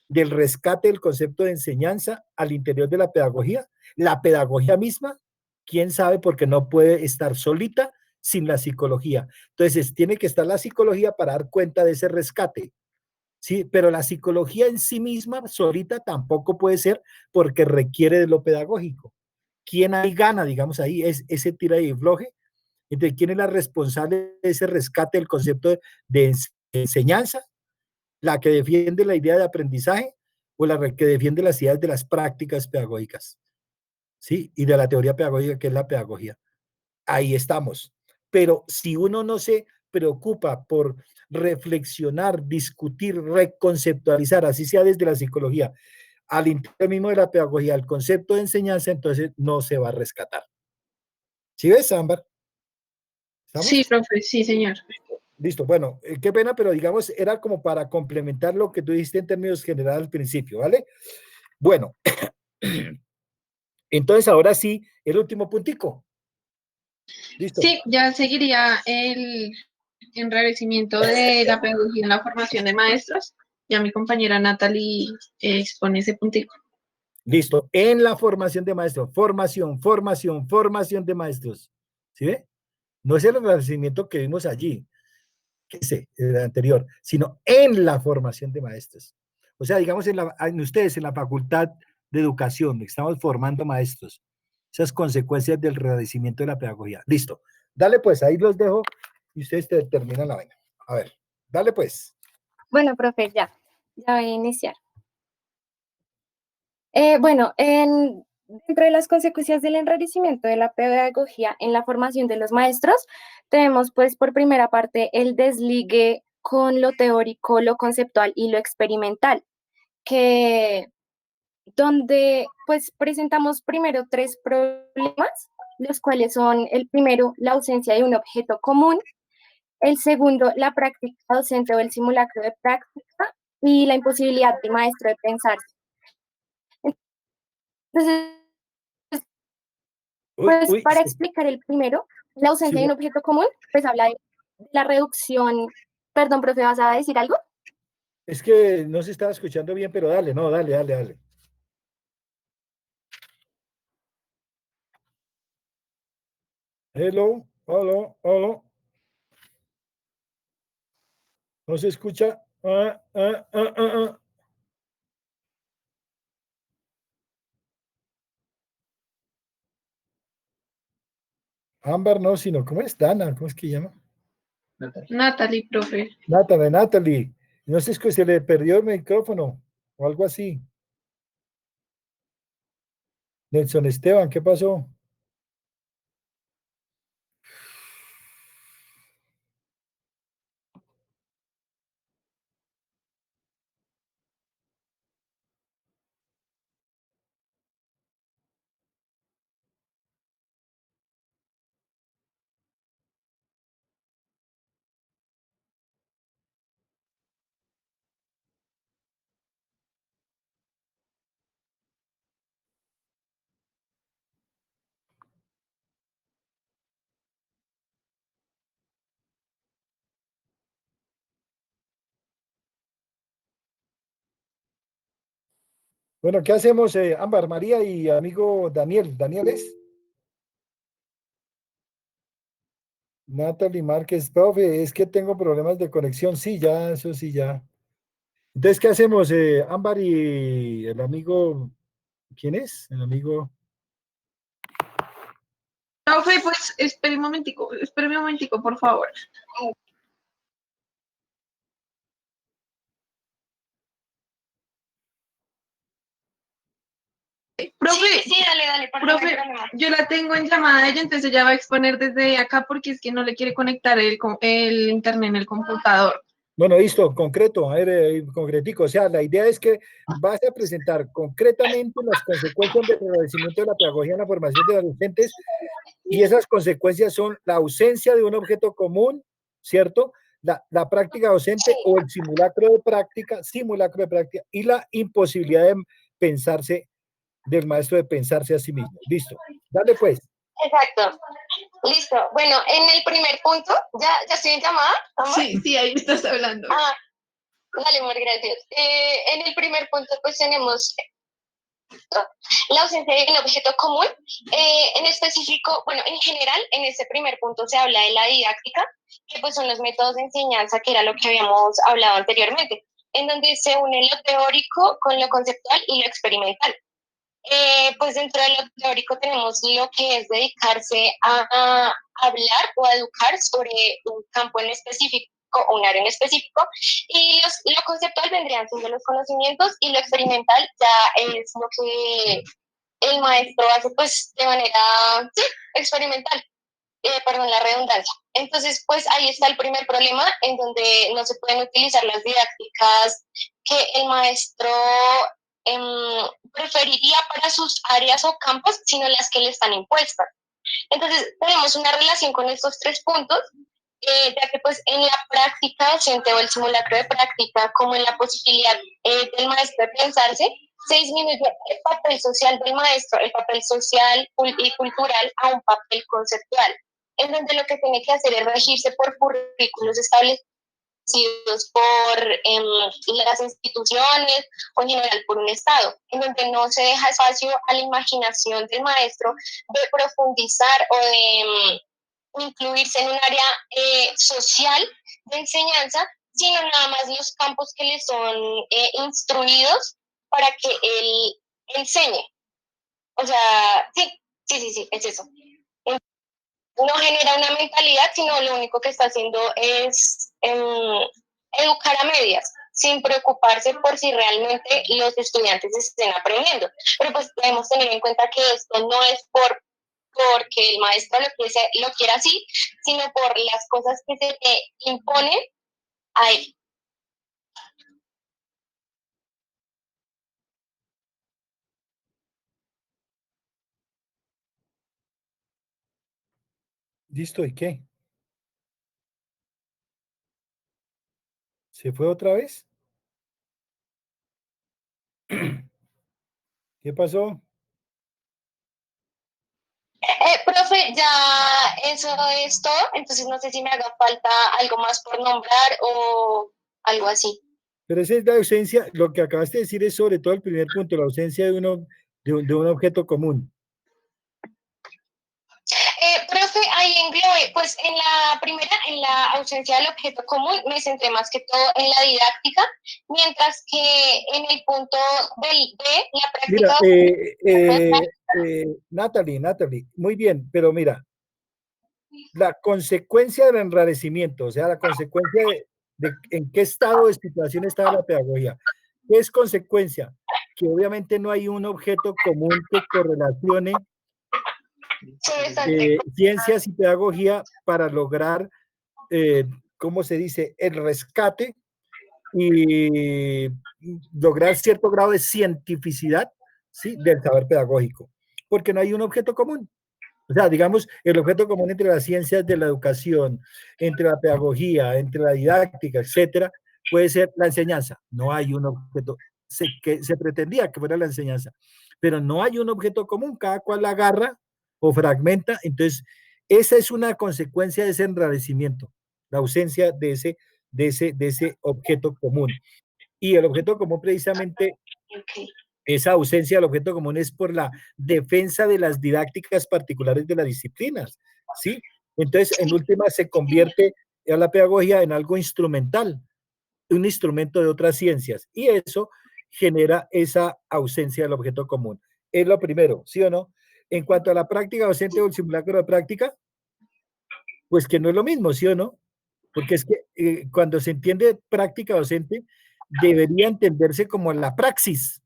A: del rescate del concepto de enseñanza al interior de la pedagogía? La pedagogía misma, quién sabe, porque no puede estar solita sin la psicología. Entonces, tiene que estar la psicología para dar cuenta de ese rescate. Sí, pero la psicología en sí misma, solita, tampoco puede ser porque requiere de lo pedagógico. ¿Quién ahí gana, digamos, ahí es ese tira y floje? Entonces, ¿quién es la responsable de ese rescate del concepto de enseñanza? ¿La que defiende la idea de aprendizaje o la que defiende las ideas de las prácticas pedagógicas? ¿Sí? Y de la teoría pedagógica, que es la pedagogía. Ahí estamos. Pero si uno no se preocupa por reflexionar, discutir, reconceptualizar, así sea desde la psicología, al interior mismo de la pedagogía, el concepto de enseñanza, entonces no se va a rescatar. ¿Sí ves, Ámbar?
B: ¿Estamos? Sí, profe, sí, señor.
A: Listo, bueno, qué pena, pero digamos, era como para complementar lo que tú dijiste en términos generales al principio, ¿vale? Bueno, entonces ahora sí, el último puntico.
B: Listo. Sí, ya seguiría el enrarecimiento de la pedagogía en la formación de maestros. Ya mi compañera Natalie expone ese puntico.
A: Listo, en la formación de maestros, formación de maestros. ¿Sí ve? No es el enrarecimiento que vimos allí, que es el anterior, sino en la formación de maestros. O sea, digamos, en ustedes, en la Facultad de Educación, estamos formando maestros. Esas consecuencias del enrarecimiento de la pedagogía. Listo. Dale pues, ahí los dejo y ustedes terminan la vaina. A ver, dale pues.
L: Bueno, profe, ya voy a iniciar. Bueno, dentro de las consecuencias del enrarecimiento de la pedagogía en la formación de los maestros, tenemos pues por primera parte el desligue con lo teórico, lo conceptual y lo experimental, donde pues presentamos primero 3 problemas, los cuales son el primero, la ausencia de un objeto común,
N: El segundo, la práctica docente o el simulacro de práctica. Y la imposibilidad del maestro de pensar. Entonces, pues
A: Uy,
N: para explicar el primero, la ausencia de un objeto común, pues habla de la reducción. Perdón, profe, ¿vas a decir algo?
A: es que no se estaba escuchando bien, pero dale, no, dale, dale, dale. Hello, hello, hello. No se escucha. Ámbar no, sino, ¿cómo es? Dana, ¿cómo es que llama?
B: Natalie, profe.
A: Natalie, Natalie. No sé, es que se le perdió el micrófono o algo así. Nelson Esteban, ¿qué pasó? Bueno, ¿qué hacemos, Ámbar, María y amigo Daniel? ¿Daniel es? Natalie Márquez, profe, es que tengo problemas de conexión. Sí, ya, eso sí, ya. Entonces, ¿qué hacemos, Ámbar y el amigo? ¿Quién es? El amigo.
B: Profe, pues espere un momentico, por favor. Profe,
N: Sí, dale, porque no hay
B: profe,
N: problema.
B: yo la tengo en llamada ella, entonces ella va a exponer desde acá porque es que no le quiere conectar el internet en el computador.
A: Bueno, listo, concreto, a ver, concretico. O sea, la idea es que vas a presentar concretamente las consecuencias del agradecimiento de la pedagogía en la formación de los docentes y esas consecuencias son la ausencia de un objeto común, ¿cierto? La práctica docente o el simulacro de práctica y la imposibilidad de pensarse, del maestro de pensarse a sí mismo. Listo. Dale pues.
N: Exacto. Listo. Bueno, en el primer punto, ¿ya estoy en llamada? ¿Amor?
B: Sí, ahí estás hablando.
N: Ah, dale, amor, gracias. En el primer punto, pues tenemos la ausencia de un objeto común. En específico, bueno, en general, en este primer punto se habla de la didáctica, que pues son los métodos de enseñanza, que era lo que habíamos hablado anteriormente, en donde se une lo teórico con lo conceptual y lo experimental. Pues dentro de lo teórico tenemos lo que es dedicarse a hablar o a educar sobre un campo en específico o un área en específico, y lo conceptual vendrían siendo los conocimientos y lo experimental ya es lo que el maestro hace pues de manera sí, experimental, perdón la redundancia. Entonces, pues ahí está el primer problema en donde no se pueden utilizar las didácticas que el maestro preferiría para sus áreas o campos, sino las que le están impuestas. Entonces, tenemos una relación con estos tres puntos, ya que pues en la práctica docente o el simulacro de práctica, como en la posibilidad del maestro de pensarse, se disminuye el papel social del maestro, el papel social y cultural a un papel conceptual, en donde lo que tiene que hacer es regirse por currículos establecidos por las instituciones o en general por un Estado, en donde no se deja espacio a la imaginación del maestro de profundizar o de incluirse en un área social de enseñanza, sino nada más los campos que le son instruidos para que él enseñe. O sea, sí, es eso. No genera una mentalidad, sino lo único que está haciendo es educar a medias, sin preocuparse por si realmente los estudiantes estén aprendiendo. Pero pues debemos tener en cuenta que esto no es porque el maestro lo quiera así, sino por las cosas que se te imponen a él.
A: Listo, ¿y qué? ¿Se fue otra vez? ¿Qué pasó?
N: Profe, ya eso es todo, entonces no sé si me haga falta algo más por nombrar o algo así.
A: Pero esa es la ausencia, lo que acabaste de decir es sobre todo el primer punto, la ausencia de un objeto común.
N: Profe, ahí englobé, pues en la primera, en la ausencia del objeto común, me centré más que todo en la didáctica, mientras que en el punto del B, la
A: Mira,
N: práctica...
A: Natalie, muy bien, pero mira, la consecuencia del enrarecimiento, o sea, la consecuencia de en qué estado de situación está la pedagogía. ¿Qué es consecuencia? Que obviamente no hay un objeto común que correlacione ciencias y pedagogía para lograr, ¿cómo se dice?, el rescate y lograr cierto grado de cientificidad, ¿sí?, del saber pedagógico, porque no hay un objeto común. O sea, digamos, el objeto común entre las ciencias de la educación, entre la pedagogía, entre la didáctica, etcétera, puede ser la enseñanza. No hay un objeto, que se pretendía que fuera la enseñanza, pero no hay un objeto común, cada cual la agarra o fragmenta. Entonces, esa es una consecuencia de ese enrarecimiento, la ausencia de ese objeto común. Y el objeto común precisamente, esa ausencia del objeto común es por la defensa de las didácticas particulares de las disciplinas, ¿sí? Entonces, en última, se convierte a la pedagogía en algo instrumental, un instrumento de otras ciencias, y eso genera esa ausencia del objeto común. Es lo primero, ¿sí o no? En cuanto a la práctica docente o el simulacro de práctica, pues que no es lo mismo, ¿sí o no? Porque es que cuando se entiende práctica docente, debería entenderse como la praxis,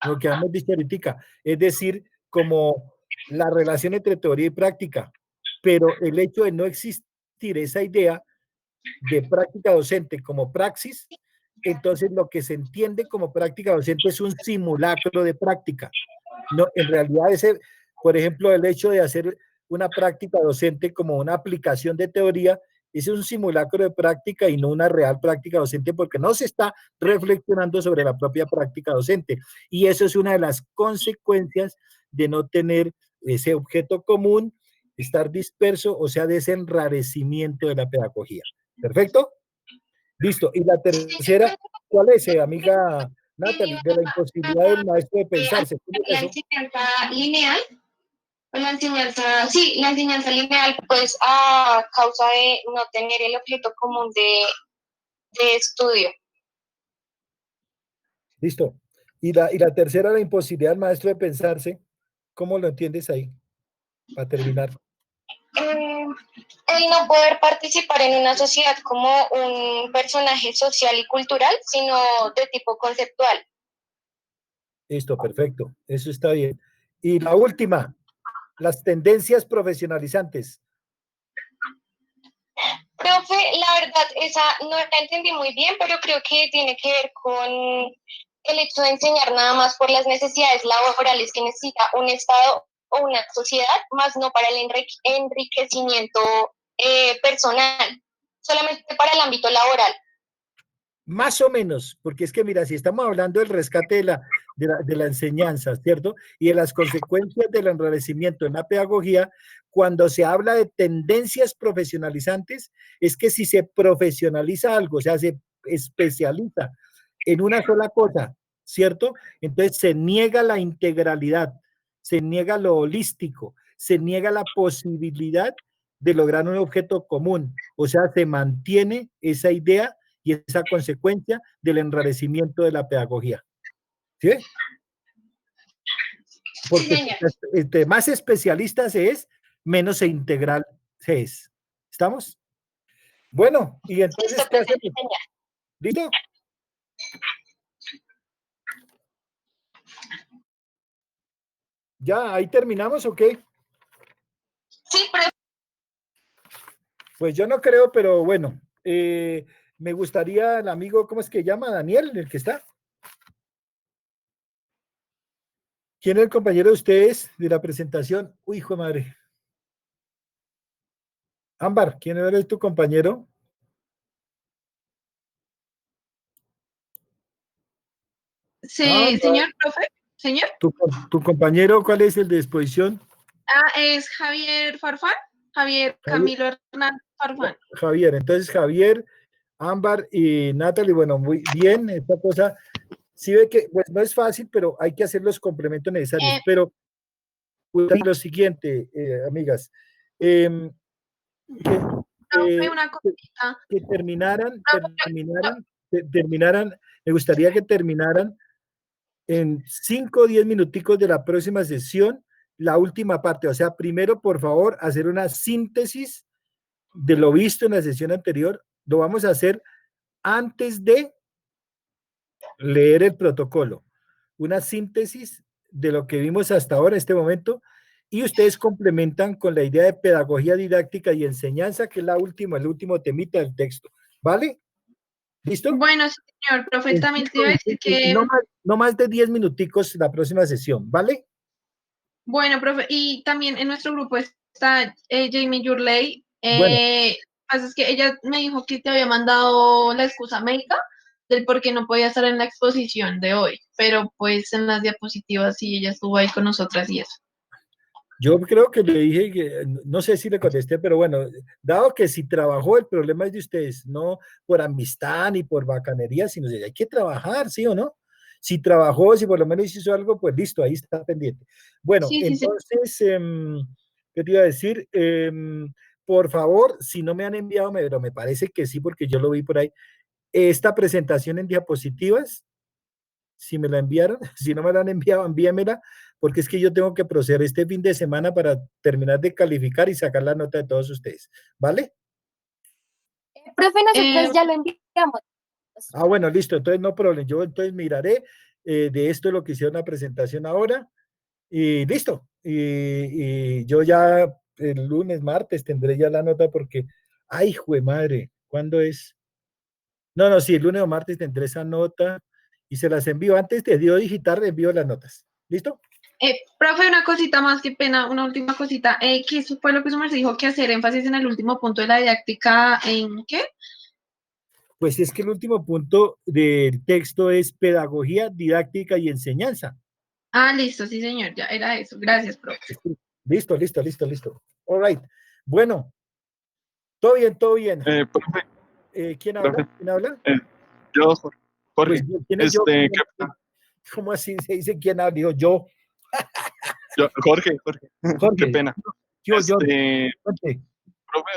A: lo que hemos dicho ahorita, es decir, como la relación entre teoría y práctica, pero el hecho de no existir esa idea de práctica docente como praxis, entonces lo que se entiende como práctica docente es un simulacro de práctica. No, en realidad ese, por ejemplo, el hecho de hacer una práctica docente como una aplicación de teoría, es un simulacro de práctica y no una real práctica docente porque no se está reflexionando sobre la propia práctica docente. Y eso es una de las consecuencias de no tener ese objeto común, estar disperso, o sea, de ese enrarecimiento de la pedagogía. ¿Perfecto? Listo. Y la tercera, ¿cuál es, amiga Natalie? De la imposibilidad del maestro de pensarse.
N: La enseñanza lineal, o la enseñanza, sí, la enseñanza lineal, pues a causa de no tener el objeto común de estudio.
A: Listo. Y la tercera, la imposibilidad del maestro de pensarse. ¿Cómo lo entiendes ahí? Para terminar.
N: El no poder participar en una sociedad como un personaje social y cultural, sino de tipo conceptual.
A: Listo, perfecto. Eso está bien. Y la última, las tendencias profesionalizantes.
N: Profe, la verdad, esa no la entendí muy bien, pero creo que tiene que ver con el hecho de enseñar nada más por las necesidades laborales que necesita un Estado o una sociedad, más no para el enriquecimiento personal, solamente para el ámbito laboral.
A: Más o menos, porque es que mira, si estamos hablando del rescate de la enseñanza, ¿cierto? Y de las consecuencias del enrarecimiento en la pedagogía, cuando se habla de tendencias profesionalizantes, es que si se profesionaliza algo, o sea, se especializa en una sola cosa, ¿cierto? Entonces se niega la integralidad, se niega lo holístico, se niega la posibilidad de lograr un objeto común, o sea, se mantiene esa idea y esa consecuencia del enrarecimiento de la pedagogía. ¿Sí? Porque entre más especialista se es, menos integral se es. ¿Estamos? Bueno, y entonces, ¿qué hacemos? ¿Listo? ¿Ya ahí terminamos o qué?
N: Sí, pero...
A: Pues yo no creo, pero bueno, me gustaría el amigo, ¿cómo es que llama? Daniel, el que está. ¿Quién es el compañero de ustedes de la presentación? Uy, hijo de madre. Ámbar, ¿quién era tu compañero?
B: Señor, profe, señor.
A: ¿Tu compañero cuál es el de exposición?
B: Es Javier Farfán, Javier Camilo Hernández Farfán.
A: Javier, entonces Javier, Ámbar y Natalie, bueno, muy bien, esta cosa, sí ve que, pues no es fácil, pero hay que hacer los complementos necesarios, pero lo siguiente, amigas,
B: Una cosita.
A: que terminaran, me gustaría que terminaran en 5 o 10 minuticos de la próxima sesión, la última parte, o sea, primero, por favor, hacer una síntesis de lo visto en la sesión anterior, lo vamos a hacer antes de leer el protocolo, una síntesis de lo que vimos hasta ahora, este momento, y ustedes complementan con la idea de pedagogía didáctica y enseñanza, que es el último temita del texto, ¿vale? ¿Listo?
B: Bueno, señor, profe, también te iba a decir que...
A: No más de 10 minuticos la próxima sesión, ¿vale?
B: Bueno, profe, y también en nuestro grupo está Jamie Yurley.
A: Bueno.
B: Pasa es que ella me dijo que te había mandado la excusa médica del por qué no podía estar en la exposición de hoy, pero pues en las diapositivas sí ella estuvo ahí con nosotras y eso.
A: Yo creo que le dije que, no sé si le contesté, pero bueno, dado que si trabajó, el problema es de ustedes, no por amistad ni por bacanería, sino que hay que trabajar, ¿sí o no? Si trabajó, si por lo menos hizo algo, pues listo, ahí está pendiente. Bueno,
B: sí,
A: entonces, ¿qué te iba a decir? Por favor, si no me han enviado, pero me parece que sí, porque yo lo vi por ahí, esta presentación en diapositivas, si me la enviaron, si no me la han enviado, envíamela, porque es que yo tengo que proceder este fin de semana para terminar de calificar y sacar la nota de todos ustedes, ¿vale?
J: Profe, nosotros ya lo enviamos.
A: Ah, bueno, listo, entonces no problema, yo entonces miraré de esto lo que hicieron la presentación ahora, y listo, y yo ya el lunes, martes tendré ya la nota porque, ay, jue madre, ¿cuándo es? No, sí, el lunes o martes tendré esa nota y se las envío. Antes de Dio Digital, envío las notas. ¿Listo?
B: Profe, una cosita más, qué pena, una última cosita. ¿Qué eso fue lo que su merced dijo que hacer énfasis en el último punto de la didáctica? ¿En qué?
A: Pues es que el último punto del texto es pedagogía, didáctica y enseñanza.
B: Ah, listo, sí, señor, ya era eso. Gracias, profe.
A: Listo. All right. Bueno, todo bien.
O: Profe.
A: ¿Quién habla?
O: Profe.
A: ¿Quién habla?
O: Yo, Jorge.
A: Pues, ¿quién es yo? ¿Cómo así se dice quién habla? Digo yo.
O: Jorge. Qué pena.
A: Profe,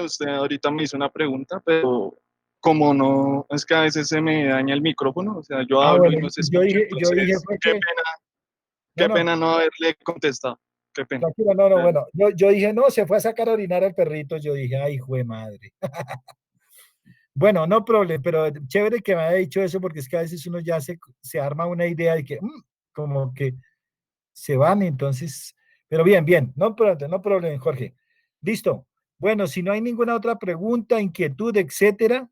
O: usted ahorita me hizo una pregunta, pero como no, es que a veces se me daña el micrófono, o sea, yo hablo y no se escucha.
A: Yo dije
O: qué pena no haberle contestado. Qué pena.
A: Tranquilo, no, bueno, yo dije, no, se fue a sacar a orinar al perrito, yo dije, ay, jue madre. Bueno, no problema, pero chévere que me haya dicho eso, porque es que a veces uno ya se arma una idea de que, como que se van, entonces, pero bien, no problema, Jorge. Listo. Bueno, si no hay ninguna otra pregunta, inquietud, etcétera,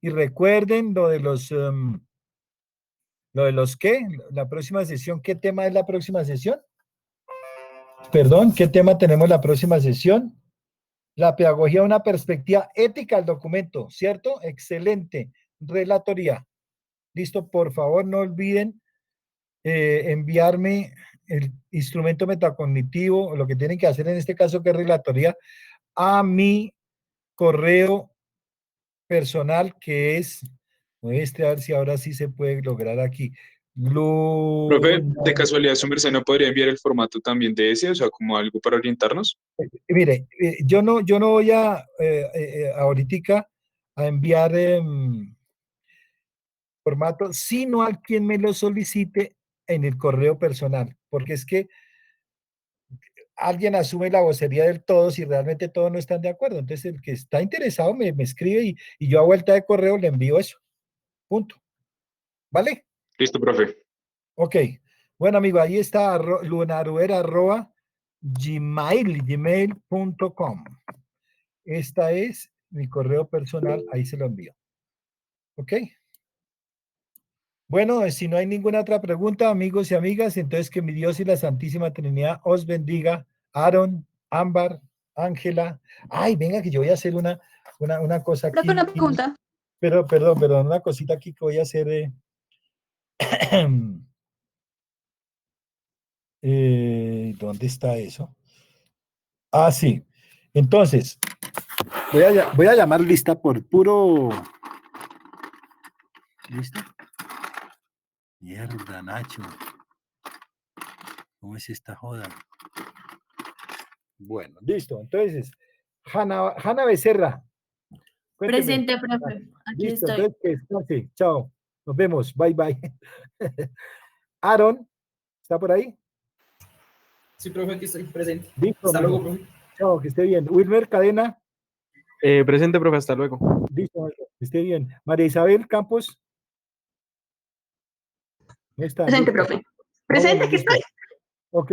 A: y recuerden lo de los ¿qué? La próxima sesión, ¿qué tema es la próxima sesión? Perdón, ¿qué tema tenemos la próxima sesión? La pedagogía, una perspectiva ética al documento, ¿cierto? Excelente. Relatoría. Listo, por favor, no olviden enviarme el instrumento metacognitivo, lo que tienen que hacer en este caso, que es relatoría, a mi correo personal, que es, a ver si ahora sí se puede lograr aquí.
P: Profe, de casualidad, su merced no podría enviar el formato también de ese, o sea, como algo para orientarnos.
A: Mire, yo no voy a ahorita a enviar formato, sino a quien me lo solicite en el correo personal, porque es que alguien asume la vocería del todo si realmente todos no están de acuerdo. Entonces, el que está interesado me escribe y yo a vuelta de correo le envío eso. Punto. ¿Vale?
P: Listo, profe.
A: Ok. Bueno, amigo, ahí está lunaruera@gmail.com. Esta es mi correo personal, ahí se lo envío. ¿Ok? Bueno, si no hay ninguna otra pregunta, amigos y amigas, entonces que mi Dios y la Santísima Trinidad os bendiga. Aaron, Ámbar, Ángela. Ay, venga, que yo voy a hacer una cosa aquí.
J: Profe, una pregunta.
A: Pero, perdón, una cosita aquí que voy a hacer. ¿Dónde está eso? Ah, sí. Entonces, voy a llamar lista por puro... ¿Listo? Mierda, Nacho. ¿Cómo es esta joda? Bueno, listo. Entonces, Hanna Becerra. Cuénteme.
F: Presente, profe. Aquí
A: Listo,
F: estoy.
A: entonces que descanse. Chao. Nos vemos. Bye, bye. Aaron, ¿está por ahí?
Q: Sí, profe, aquí estoy presente.
A: Listo.
Q: Hasta luego, profe.
A: Chao, que esté bien. Wilmer Cadena.
R: Presente, profe, hasta luego.
A: Listo, que esté bien. María Isabel Campos. No está.
E: Presente,
A: listo.
E: profe. Presente,
A: Bueno,
E: aquí
A: listo.
E: estoy.
A: Ok.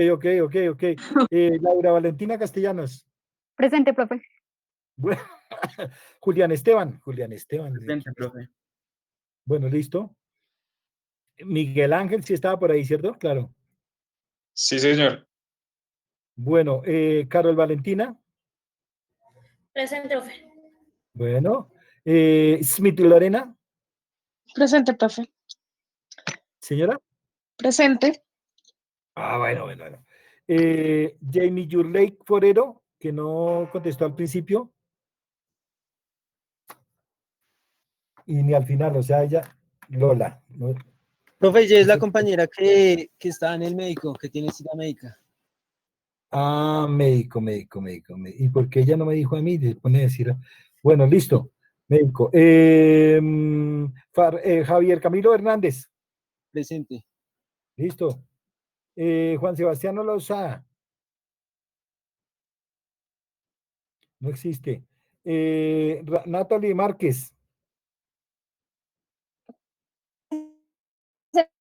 A: Laura Valentina Castellanos.
J: Presente, profe.
A: Bueno, Julián Esteban.
H: Presente, profe.
A: Bueno, listo. Miguel Ángel, sí estaba por ahí, ¿cierto? Claro.
P: Sí, señor.
A: Bueno, Carol Valentina.
F: Presente, profe.
A: Bueno, Smith Lorena.
K: Presente, profe.
A: Señora.
K: Presente.
A: Ah, bueno. Jamie Yurlake Forero, que no contestó al principio. Y ni al final, o sea, ella, Lola. ¿no?
Q: Profe, ella es la compañera que está en el médico, que tiene cita médica.
A: Ah, médico. ¿Y por qué ella no me dijo a mí? Se pone a decir, bueno, listo, médico. Javier Camilo Hernández.
Q: Presente.
A: Listo. Juan Sebastián Lozada. No existe. Natalie Márquez.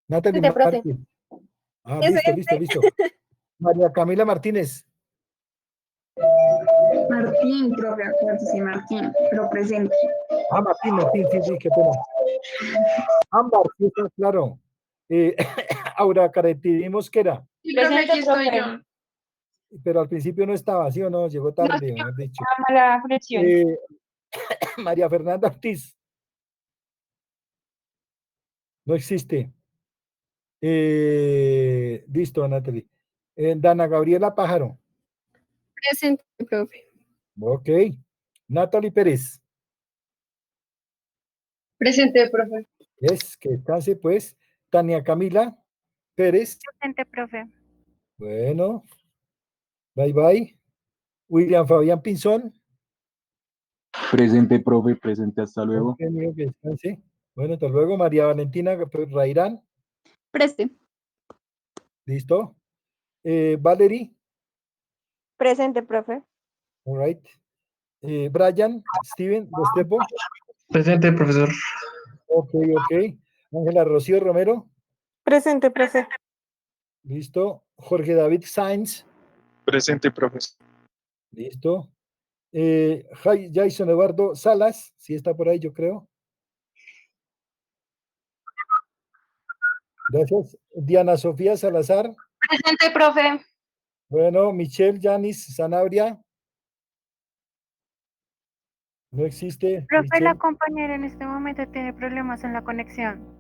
A: Natalie
J: Presente, profe.
A: Márquez. Ah,
J: Presente.
A: listo. María Camila Martínez.
E: Martín, profe, acuérdese, Martín, pero presente.
A: Ah, Martín, sí, qué pena. Ámbar, sí, está claro. Aura Caretini Mosquera.
B: Sí, profe, aquí estoy yo.
A: Pero al principio no estaba, ¿sí o no? Llegó tarde, mejor dicho.
D: Mala conexión.
A: María Fernanda Ortiz. No existe. Listo, Natalie. Dana Gabriela Pájaro.
J: Presente, profe.
A: Ok. Natalie Pérez.
B: Presente, profe.
A: Que descanse, pues. Tania Camila Pérez.
J: Presente, profe.
A: Bueno. Bye. William Fabián Pinzón.
M: Presente, profe, presente, hasta luego.
A: Ok, amigo, que descanse. Bueno, hasta luego. María Valentina Rairán.
J: Presente.
A: Listo. Valerie.
L: Presente, profe.
A: All right. Brian, Steven, Restrepo.
C: Presente, profesor.
A: Ok. Ángela Rocío Romero.
G: Presente, profe.
A: Listo. Jorge David Sainz.
O: Presente, profesor.
A: Listo. Jason Eduardo Salas, sí está por ahí, yo creo. Gracias. Diana Sofía Salazar.
E: Presente, profe.
A: Bueno, Michelle Yanis Sanabria. No existe.
J: Profe, la
A: Michelle.
J: compañera en este momento tiene problemas en la conexión.